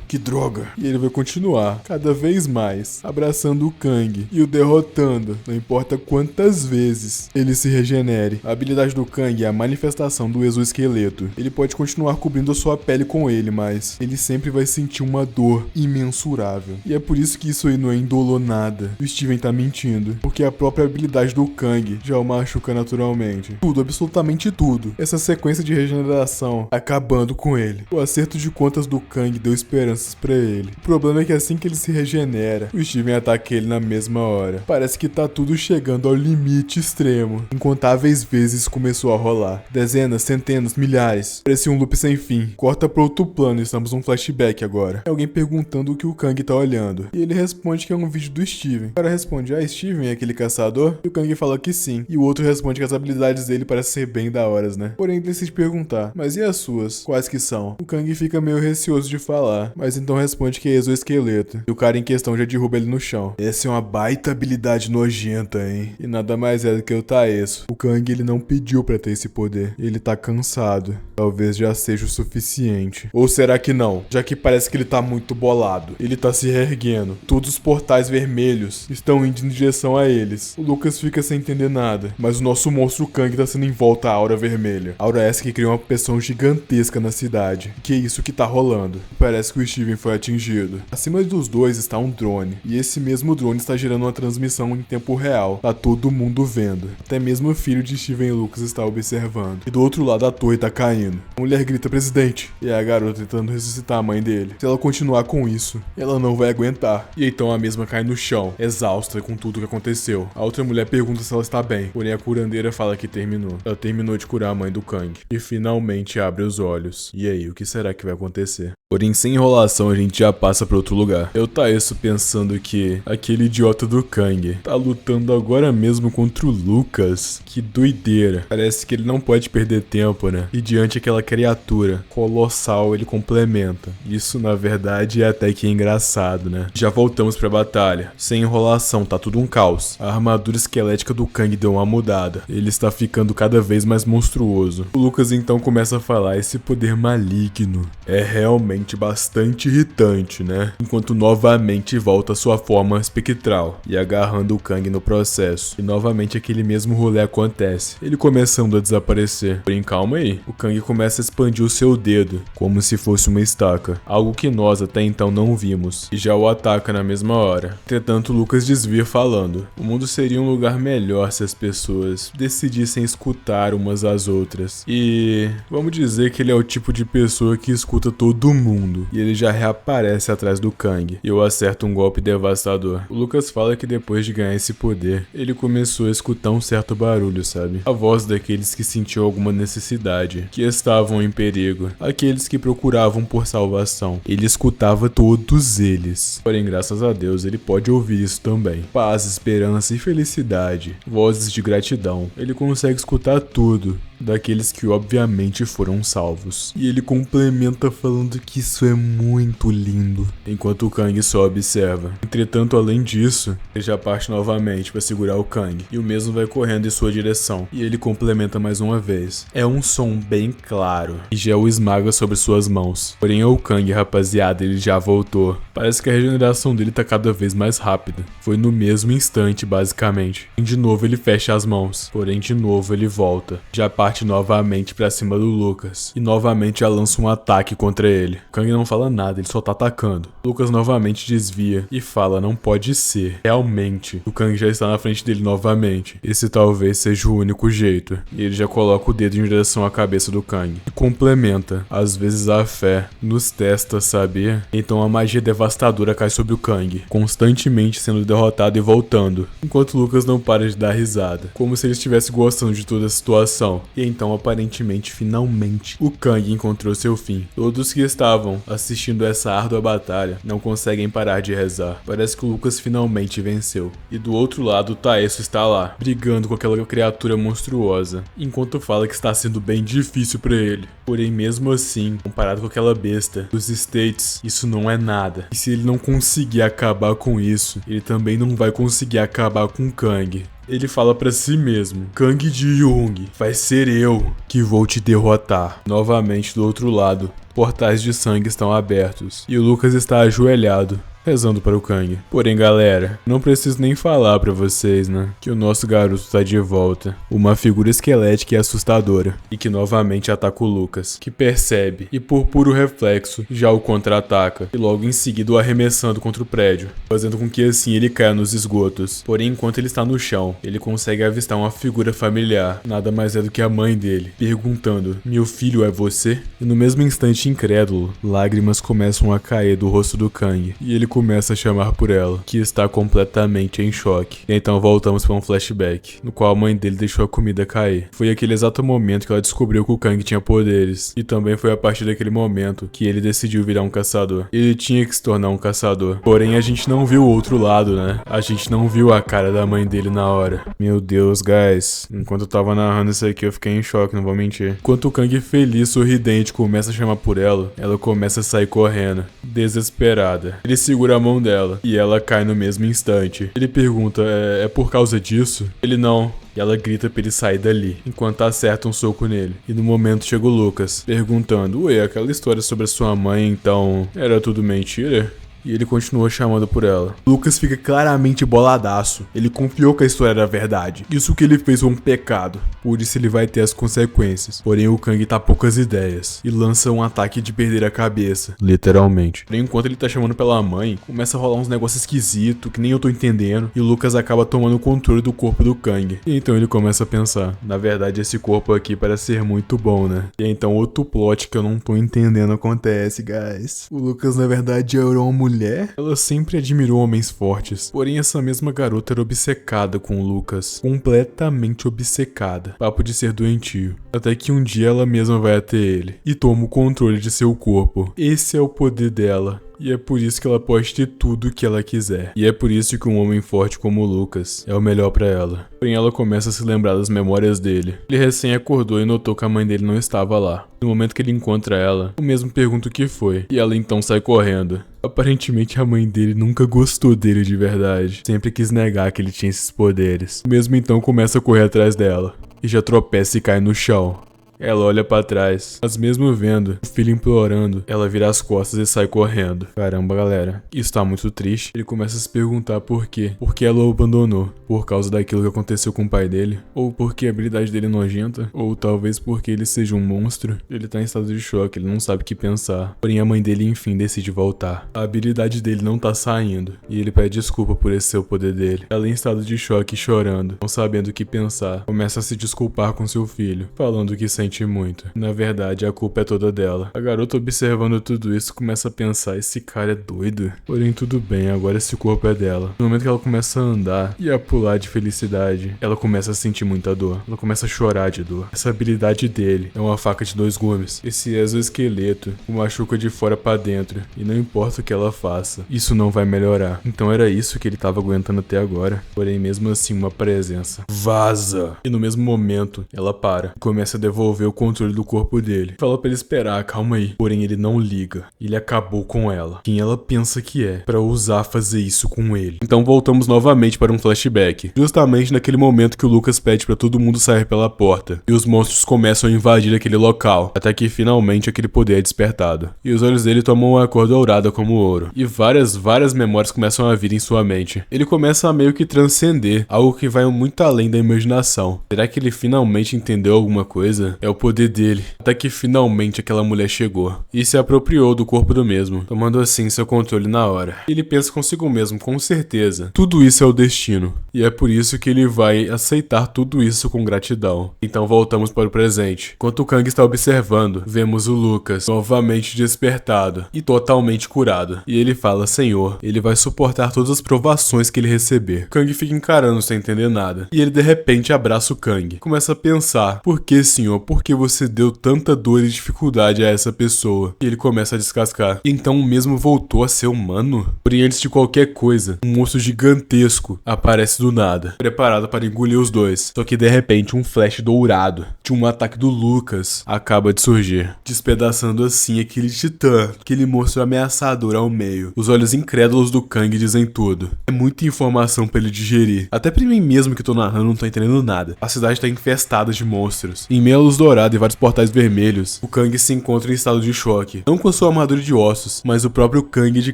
que droga. E ele vai continuar, cada vez mais, abraçando o Kang e o derrotando, não importa quantas vezes ele se regenere. A habilidade do Kang é a manifestação do exoesqueleto. Ele pode continuar cobrindo a sua pele com ele, mas ele sempre vai sentir uma dor imensurável. E é por isso que isso aí não é indolor nada. O Steven tá mentindo, porque a própria habilidade do Kang já o machuca naturalmente. Tudo, absolutamente tudo. Essa sequência de regeneração acabando com ele. O acerto de contas do Kang deu esperanças pra ele. O problema é que assim que ele se regenera, o Steven ataca ele na mesma hora. Parece que tá tudo chegando ao limite extremo. Incontáveis vezes começou a rolar. Dezenas, centenas, milhares. Parecia um loop sem fim. Corta pra outro plano e estamos num flashback agora. É alguém perguntando o que o Kang tá olhando. E ele responde que é um vídeo do Steven. O cara responde: ah, Steven é aquele caçador? E o Kang fala que sim. E o outro responde que as habilidades dele parecem ser bem da horas, né? Porém, ele decide perguntar: mas e as suas? Quais que são? O Kang fica meio receoso de falar, mas então responde que é exoesqueleto. E o cara em questão já derruba ele no chão. Essa é uma baita habilidade nojenta, hein? E nada mais é do que o Taeso. O Kang, ele não pediu pra ter esse poder. Ele tá cansado. Talvez já seja o suficiente. Ou será que não? Já que parece que ele tá muito bolado. Ele tá se reerguendo. Todos os portais vermelhos estão indo em direção a eles. O Lucas fica sem entender nada. Mas o nosso monstro Kang tá sendo envolto à aura vermelha. Aura essa que cria uma pressão gigantesca na cidade. Que é isso que tá rolando. Parece que o Steven foi atingido. Acima dos dois está um drone. E esse mesmo drone está gerando uma transmissão em tempo real. Tá todo mundo vendo. Até mesmo o filho de Steven Lucas está observando. E do outro lado a torre tá caindo. A mulher grita: presidente. E é a garota tentando ressuscitar a mãe dele. Se ela continuar com isso, ela não vai aguentar. E então a mesma cai no chão, exausta com tudo que aconteceu. A outra mulher pergunta se ela está bem. Porém a curandeira fala que terminou. Ela terminou de curar a mãe do Kang. E finalmente abre os olhos. E aí, o que será que vai acontecer? Porém, sem enrolação, a gente já passa pra outro lugar. Eu Taesso pensando que aquele idiota do Kang tá lutando agora mesmo contra o Lucas. Que doideira. Parece que ele não pode perder tempo, né? E diante daquela criatura colossal, ele complementa. Isso, na verdade, é até que engraçado, né? Já voltamos pra batalha. Sem enrolação, tá tudo um caos. A armadura esquelética do Kang deu uma mudada. Ele está ficando cada vez mais monstruoso. O Lucas então começa a falar: esse poder maligno é realmente bastante irritante, né? Enquanto novamente volta à sua forma espectral e agarrando o Kang no processo. E novamente aquele mesmo rolê acontece, ele começando a desaparecer. Porém, calma aí, o Kang começa a expandir o seu dedo, como se fosse uma estaca, algo que nós até então não vimos, e já o ataca na mesma hora. Entretanto, Lucas desvia falando: o mundo seria um lugar melhor se as pessoas decidissem escutar umas às outras. E vamos dizer que ele é o tipo de pessoa que escuta todo mundo. E ele já reaparece atrás do Kang. E eu acerto um golpe devastador. O Lucas fala que depois de ganhar esse poder, ele começou a escutar um certo barulho, sabe? A voz daqueles que sentiam alguma necessidade, que estavam em perigo, aqueles que procuravam por salvação. Ele escutava todos eles. Porém, graças a Deus, ele pode ouvir isso também. Paz, esperança e felicidade. Vozes de gratidão. Ele consegue escutar tudo daqueles que obviamente foram salvos. E ele complementa falando que isso é muito lindo, enquanto o Kang só observa. Entretanto, além disso, ele já parte novamente para segurar o Kang, e o mesmo vai correndo em sua direção. E ele complementa mais uma vez: é um som bem claro, e já o esmaga sobre suas mãos. Porém, o Kang, rapaziada, ele já voltou. Parece que a regeneração dele tá cada vez mais rápida. Foi no mesmo instante, basicamente. E de novo ele fecha as mãos, porém de novo ele volta. Já parte novamente pra cima do Lucas. E novamente já lança um ataque contra ele. O Kang não fala nada, ele só tá atacando. Lucas novamente desvia e fala: não pode ser. Realmente, o Kang já está na frente dele novamente. Esse talvez seja o único jeito. E ele já coloca o dedo em direção à cabeça do Kang. E complementa: às vezes a fé nos testa, sabia? Então a magia devastadora cai sobre o Kang, constantemente sendo derrotado e voltando. Enquanto Lucas não para de dar risada, como se ele estivesse gostando de toda a situação. E então, aparentemente, finalmente, o Kang encontrou seu fim. Todos que estavam assistindo essa árdua batalha não conseguem parar de rezar. Parece que o Lucas finalmente venceu. E do outro lado, o Taesso está lá, brigando com aquela criatura monstruosa, enquanto fala que está sendo bem difícil para ele. Porém, mesmo assim, comparado com aquela besta dos States, isso não é nada. E se ele não conseguir acabar com isso, ele também não vai conseguir acabar com o Kang. Ele fala pra si mesmo: Kang de Jung, vai ser eu que vou te derrotar. Novamente do outro lado, portais de sangue estão abertos e o Lucas está ajoelhado, rezando para o Kang. Porém, galera, não preciso nem falar pra vocês, né, que o nosso garoto tá de volta. Uma figura esquelética e assustadora, e que novamente ataca o Lucas, que percebe e por puro reflexo já o contra-ataca, e logo em seguida o arremessando contra o prédio, fazendo com que assim ele caia nos esgotos. Porém, enquanto ele está no chão, ele consegue avistar uma figura familiar, nada mais é do que a mãe dele, perguntando: meu filho é você? E no mesmo instante incrédulo, lágrimas começam a cair do rosto do Kang, e ele começa a chamar por ela, que está completamente em choque. E então voltamos para um flashback, no qual a mãe dele deixou a comida cair. Foi aquele exato momento que ela descobriu que o Kang tinha poderes, e também foi a partir daquele momento que ele decidiu virar um caçador. Ele tinha que se tornar um caçador. Porém, a gente não viu o outro lado, né? A gente não viu a cara da mãe dele na hora. Meu Deus, guys. Enquanto eu tava narrando isso aqui, eu fiquei em choque, não vou mentir. Enquanto o Kang feliz, sorridente, começa a chamar por por ela começa a sair correndo, desesperada. Ele segura a mão dela e ela cai no mesmo instante. Ele pergunta, é por causa disso? Ele não. E ela grita pra ele sair dali, enquanto acerta um soco nele. E no momento chega o Lucas, perguntando, ué, aquela história sobre a sua mãe, então, era tudo mentira? E ele continua chamando por ela. Lucas fica claramente boladaço. Ele confiou que a história era verdade. Isso que ele fez foi um pecado. Por isso ele vai ter as consequências. Porém o Kang tá poucas ideias. E lança um ataque de perder a cabeça. Literalmente. Porém, enquanto ele tá chamando pela mãe, começa a rolar uns negócios esquisitos que nem eu tô entendendo. E o Lucas acaba tomando o controle do corpo do Kang. E então ele começa a pensar. Na verdade esse corpo aqui parece ser muito bom, né? E então outro plot que eu não tô entendendo acontece, guys. O Lucas na verdade era uma mulher. Ela sempre admirou homens fortes, porém essa mesma garota era obcecada com o Lucas, completamente obcecada, papo de ser doentio, até que um dia ela mesma vai até ele e toma o controle de seu corpo. Esse é o poder dela. E é por isso que ela pode ter tudo o que ela quiser. E é por isso que um homem forte como o Lucas é o melhor pra ela. Porém ela começa a se lembrar das memórias dele. Ele recém acordou e notou que a mãe dele não estava lá. No momento que ele encontra ela, o mesmo pergunta o que foi. E ela então sai correndo. Aparentemente a mãe dele nunca gostou dele de verdade. Sempre quis negar que ele tinha esses poderes. Mesmo então começa a correr atrás dela. E já tropeça e cai no chão. Ela olha pra trás, mas mesmo vendo o filho implorando, ela vira as costas e sai correndo. Caramba, galera, isso tá muito triste. Ele começa a se perguntar por quê. Por que ela o abandonou? Por causa daquilo que aconteceu com o pai dele? Ou porque a habilidade dele é nojenta? Ou talvez porque ele seja um monstro? Ele tá em estado de choque, ele não sabe o que pensar. Porém a mãe dele enfim decide voltar. A habilidade dele não tá saindo, e ele pede desculpa por esse ser o poder dele. Ela em estado de choque, chorando, não sabendo o que pensar, começa a se desculpar com seu filho, falando que sente muito. Na verdade, a culpa é toda dela. A garota observando tudo isso começa a pensar, esse cara é doido. Porém, tudo bem, agora esse corpo é dela. No momento que ela começa a andar e a pular de felicidade, ela começa a sentir muita dor. Ela começa a chorar de dor. Essa habilidade dele é uma faca de 2 gumes. Esse exoesqueleto o machuca de fora pra dentro. E não importa o que ela faça, isso não vai melhorar. Então era isso que ele tava aguentando até agora. Porém, mesmo assim, uma presença. Vaza! E no mesmo momento, ela para e começa a devolver o controle do corpo dele. Fala pra ele esperar, calma aí. Porém ele não liga. Ele acabou com ela. Quem ela pensa que é pra ousar fazer isso com ele. Então voltamos novamente para um flashback. Justamente naquele momento que o Lucas pede pra todo mundo sair pela porta. E os monstros começam a invadir aquele local. Até que finalmente aquele poder é despertado. E os olhos dele tomam uma cor dourada como ouro. E várias memórias começam a vir em sua mente. Ele começa a meio que transcender. Algo que vai muito além da imaginação. Será que ele finalmente entendeu alguma coisa? É o poder dele, até que finalmente aquela mulher chegou e se apropriou do corpo do mesmo, tomando assim seu controle na hora. Ele pensa consigo mesmo, com certeza, tudo isso é o destino, e é por isso que ele vai aceitar tudo isso com gratidão. Então voltamos para o presente. Enquanto o Kang está observando, vemos o Lucas novamente despertado e totalmente curado, e ele fala, Senhor, ele vai suportar todas as provações que ele receber. O Kang fica encarando sem entender nada, e ele de repente abraça o Kang, começa a pensar, por que, Senhor, por que você deu tanta dor e dificuldade a essa pessoa? E ele começa a descascar. E então o mesmo voltou a ser humano? Porém, antes de qualquer coisa, um monstro gigantesco aparece do nada, preparado para engolir os dois. Só que de repente um flash dourado de um ataque do Lucas acaba de surgir, despedaçando assim aquele titã, aquele monstro ameaçador ao meio. Os olhos incrédulos do Kang dizem tudo. É muita informação pra ele digerir. Até pra mim mesmo que tô narrando não tô entendendo nada. A cidade tá infestada de monstros. Em meio à luz dourada e vários portais vermelhos, o Kang se encontra em estado de choque. Não com sua armadura de ossos, mas o próprio Kang de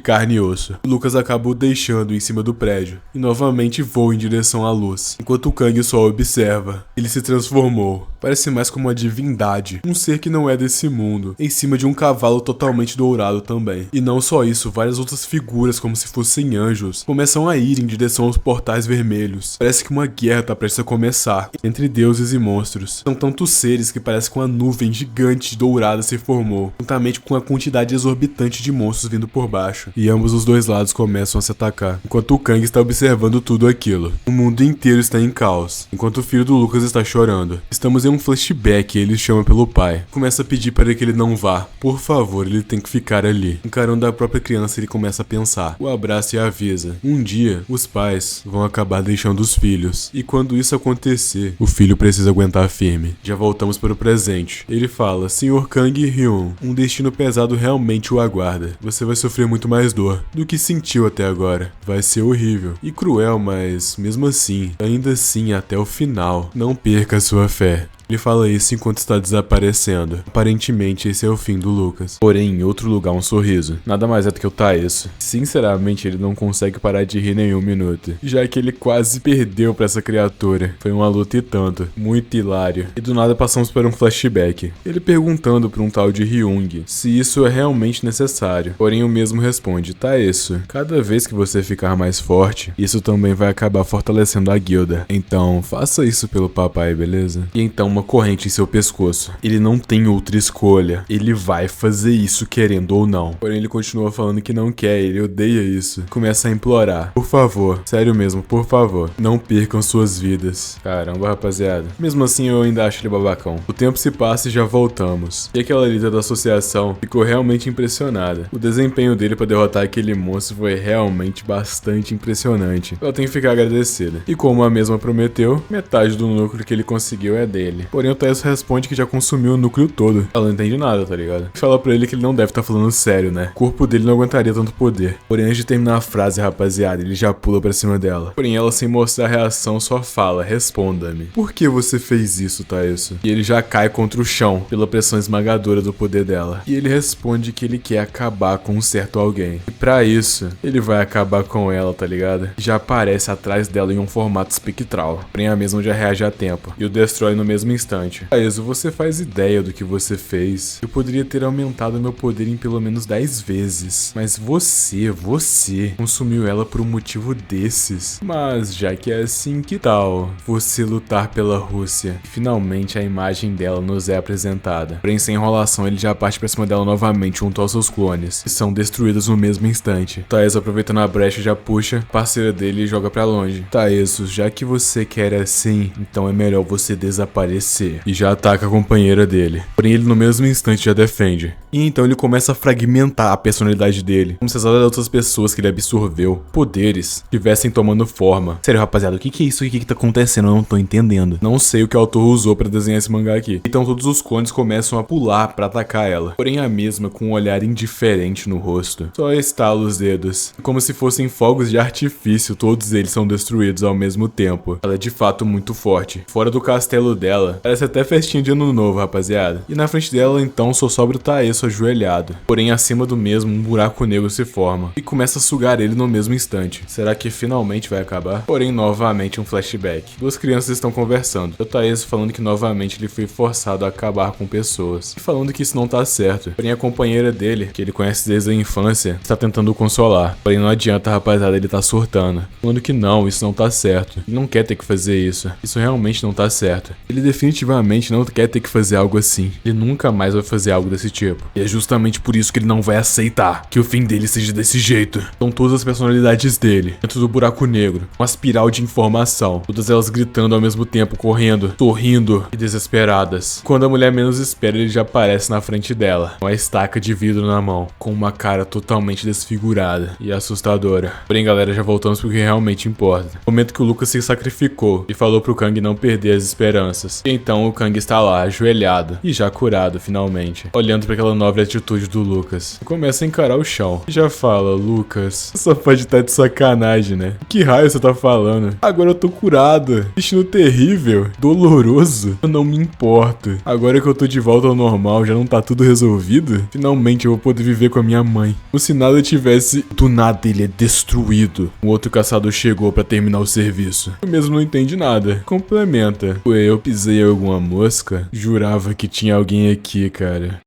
carne e osso. O Lucas acabou deixando em cima do prédio e novamente voa em direção à luz. Enquanto o Kang só observa, ele se transformou. Parece mais como uma divindade, um ser que não é desse mundo, em cima de um cavalo totalmente dourado também. E não só isso, várias outras figuras como se fossem anjos começam a ir em direção aos portais vermelhos. Parece que uma guerra tá prestes a começar entre deuses e monstros. São tantos seres que parece que uma nuvem gigante dourada se formou, juntamente com a quantidade exorbitante de monstros vindo por baixo. E ambos os dois lados começam a se atacar, enquanto o Kang está observando tudo aquilo. O mundo inteiro está em caos, enquanto o filho do Lucas está chorando. Estamos em um flashback e ele chama pelo pai. Começa a pedir para que ele não vá. Por favor, ele tem que ficar ali. Encarando a própria criança, ele começa a pensar. O abraça e avisa. Um dia, os pais vão acabar deixando os filhos. E quando isso acontecer, o filho precisa aguentar firme. Já voltamos para para o presente. Ele fala: Sr. Kang Hyun, um destino pesado realmente o aguarda. Você vai sofrer muito mais dor do que sentiu até agora. Vai ser horrível e cruel, mas mesmo assim, ainda assim até o final, não perca sua fé. Ele fala isso enquanto está desaparecendo. Aparentemente esse é o fim do Lucas. Porém, em outro lugar um sorriso. Nada mais é do que o Taeso. Sinceramente, ele não consegue parar de rir nem um minuto, já que ele quase perdeu pra essa criatura. Foi uma luta e tanto. Muito hilário. E do nada passamos para um flashback. Ele perguntando pra um tal de Hyung se isso é realmente necessário. Porém, o mesmo responde: Taeso, cada vez que você ficar mais forte, isso também vai acabar fortalecendo a guilda. Então, faça isso pelo papai, beleza? E então uma corrente em seu pescoço. Ele não tem outra escolha. Ele vai fazer isso querendo ou não. Porém, ele continua falando que não quer, ele odeia isso. Começa a implorar: por favor, sério mesmo, por favor, não percam suas vidas. Caramba, rapaziada. Mesmo assim, eu ainda acho ele babacão. O tempo se passa e já voltamos. E aquela líder da associação ficou realmente impressionada. O desempenho dele para derrotar aquele monstro foi realmente bastante impressionante. Ela tem que ficar agradecida. E como a mesma prometeu, metade do núcleo que ele conseguiu é dele. Porém, o Taeso responde que já consumiu o núcleo todo. Ela não entende nada, tá ligado? Fala pra ele que ele não deve estar falando sério, né? O corpo dele não aguentaria tanto poder. Porém, antes de terminar a frase, rapaziada, ele já pula pra cima dela. Porém, ela, sem mostrar reação, só fala: responda-me. Por que você fez isso, Taeso? E ele já cai contra o chão pela pressão esmagadora do poder dela. E ele responde que ele quer acabar com um certo alguém. E pra isso, ele vai acabar com ela, tá ligado? Já aparece atrás dela em um formato espectral. Porém, a mesma já reage a tempo e o destrói no mesmo instante. Taeso, você faz ideia do que você fez? Eu poderia ter aumentado meu poder em pelo menos 10 vezes. Mas você consumiu ela por um motivo desses. Mas já que é assim, que tal você lutar pela Rússia? E finalmente a imagem dela nos é apresentada. Porém, sem enrolação, ele já parte pra cima dela novamente junto aos seus clones, que são destruídos no mesmo instante. Taeso, aproveitando a brecha, já puxa a parceira dele e joga pra longe. Taeso, já que você quer assim, então é melhor você desaparecer. E já ataca a companheira dele. Porém, ele no mesmo instante já defende. E então ele começa a fragmentar a personalidade dele, como se as outras pessoas que ele absorveu, poderes, estivessem tomando forma. Sério, rapaziada, o que é isso? O que tá acontecendo? Eu não tô entendendo. Não sei o que o autor usou pra desenhar esse mangá aqui. Então todos os clones começam a pular pra atacar ela. Porém, a mesma com um olhar indiferente no rosto. Só estala os dedos. Como se fossem fogos de artifício, todos eles são destruídos ao mesmo tempo. Ela é de fato muito forte. Fora do castelo dela, parece até festinha de ano novo, rapaziada. E na frente dela, então, só sobra o Taeso ajoelhado. Porém, acima do mesmo, um buraco negro se forma e começa a sugar ele no mesmo instante. Será que finalmente vai acabar? Porém, novamente um flashback. Duas crianças estão conversando. O Taeso falando que novamente ele foi forçado a acabar com pessoas. E falando que isso não tá certo. Porém, a companheira dele, que ele conhece desde a infância, está tentando o consolar. Porém, não adianta, rapaziada, ele tá surtando. Falando que não, isso não tá certo. Ele não quer ter que fazer isso. Isso realmente não tá certo. Ele definitivamente não quer ter que fazer algo assim. Ele nunca mais vai fazer algo desse tipo. E é justamente por isso que ele não vai aceitar que o fim dele seja desse jeito. São todas as personalidades dele, dentro do buraco negro, uma espiral de informação, todas elas gritando ao mesmo tempo, correndo, sorrindo e desesperadas. Quando a mulher menos espera, ele já aparece na frente dela, com a estaca de vidro na mão, com uma cara totalmente desfigurada e assustadora. Porém, galera, já voltamos pro que realmente importa. No momento que o Lucas se sacrificou e falou pro Kang não perder as esperanças. E então o Kang está lá, ajoelhado e já curado finalmente, olhando para aquela nobre atitude do Lucas. E começa a encarar o chão. E já fala: Lucas, só pode estar de sacanagem, né? Que raio você tá falando? Agora eu tô curado. Destino terrível, doloroso. Eu não me importo. Agora que eu tô de volta ao normal, já não tá tudo resolvido? Finalmente eu vou poder viver com a minha mãe. Como se nada tivesse... Do nada ele é destruído. Um outro caçador chegou pra terminar o serviço. Eu mesmo não entendi nada. Complementa. Ué, eu pisei em alguma mosca? Jurava que tinha alguém aqui, cara.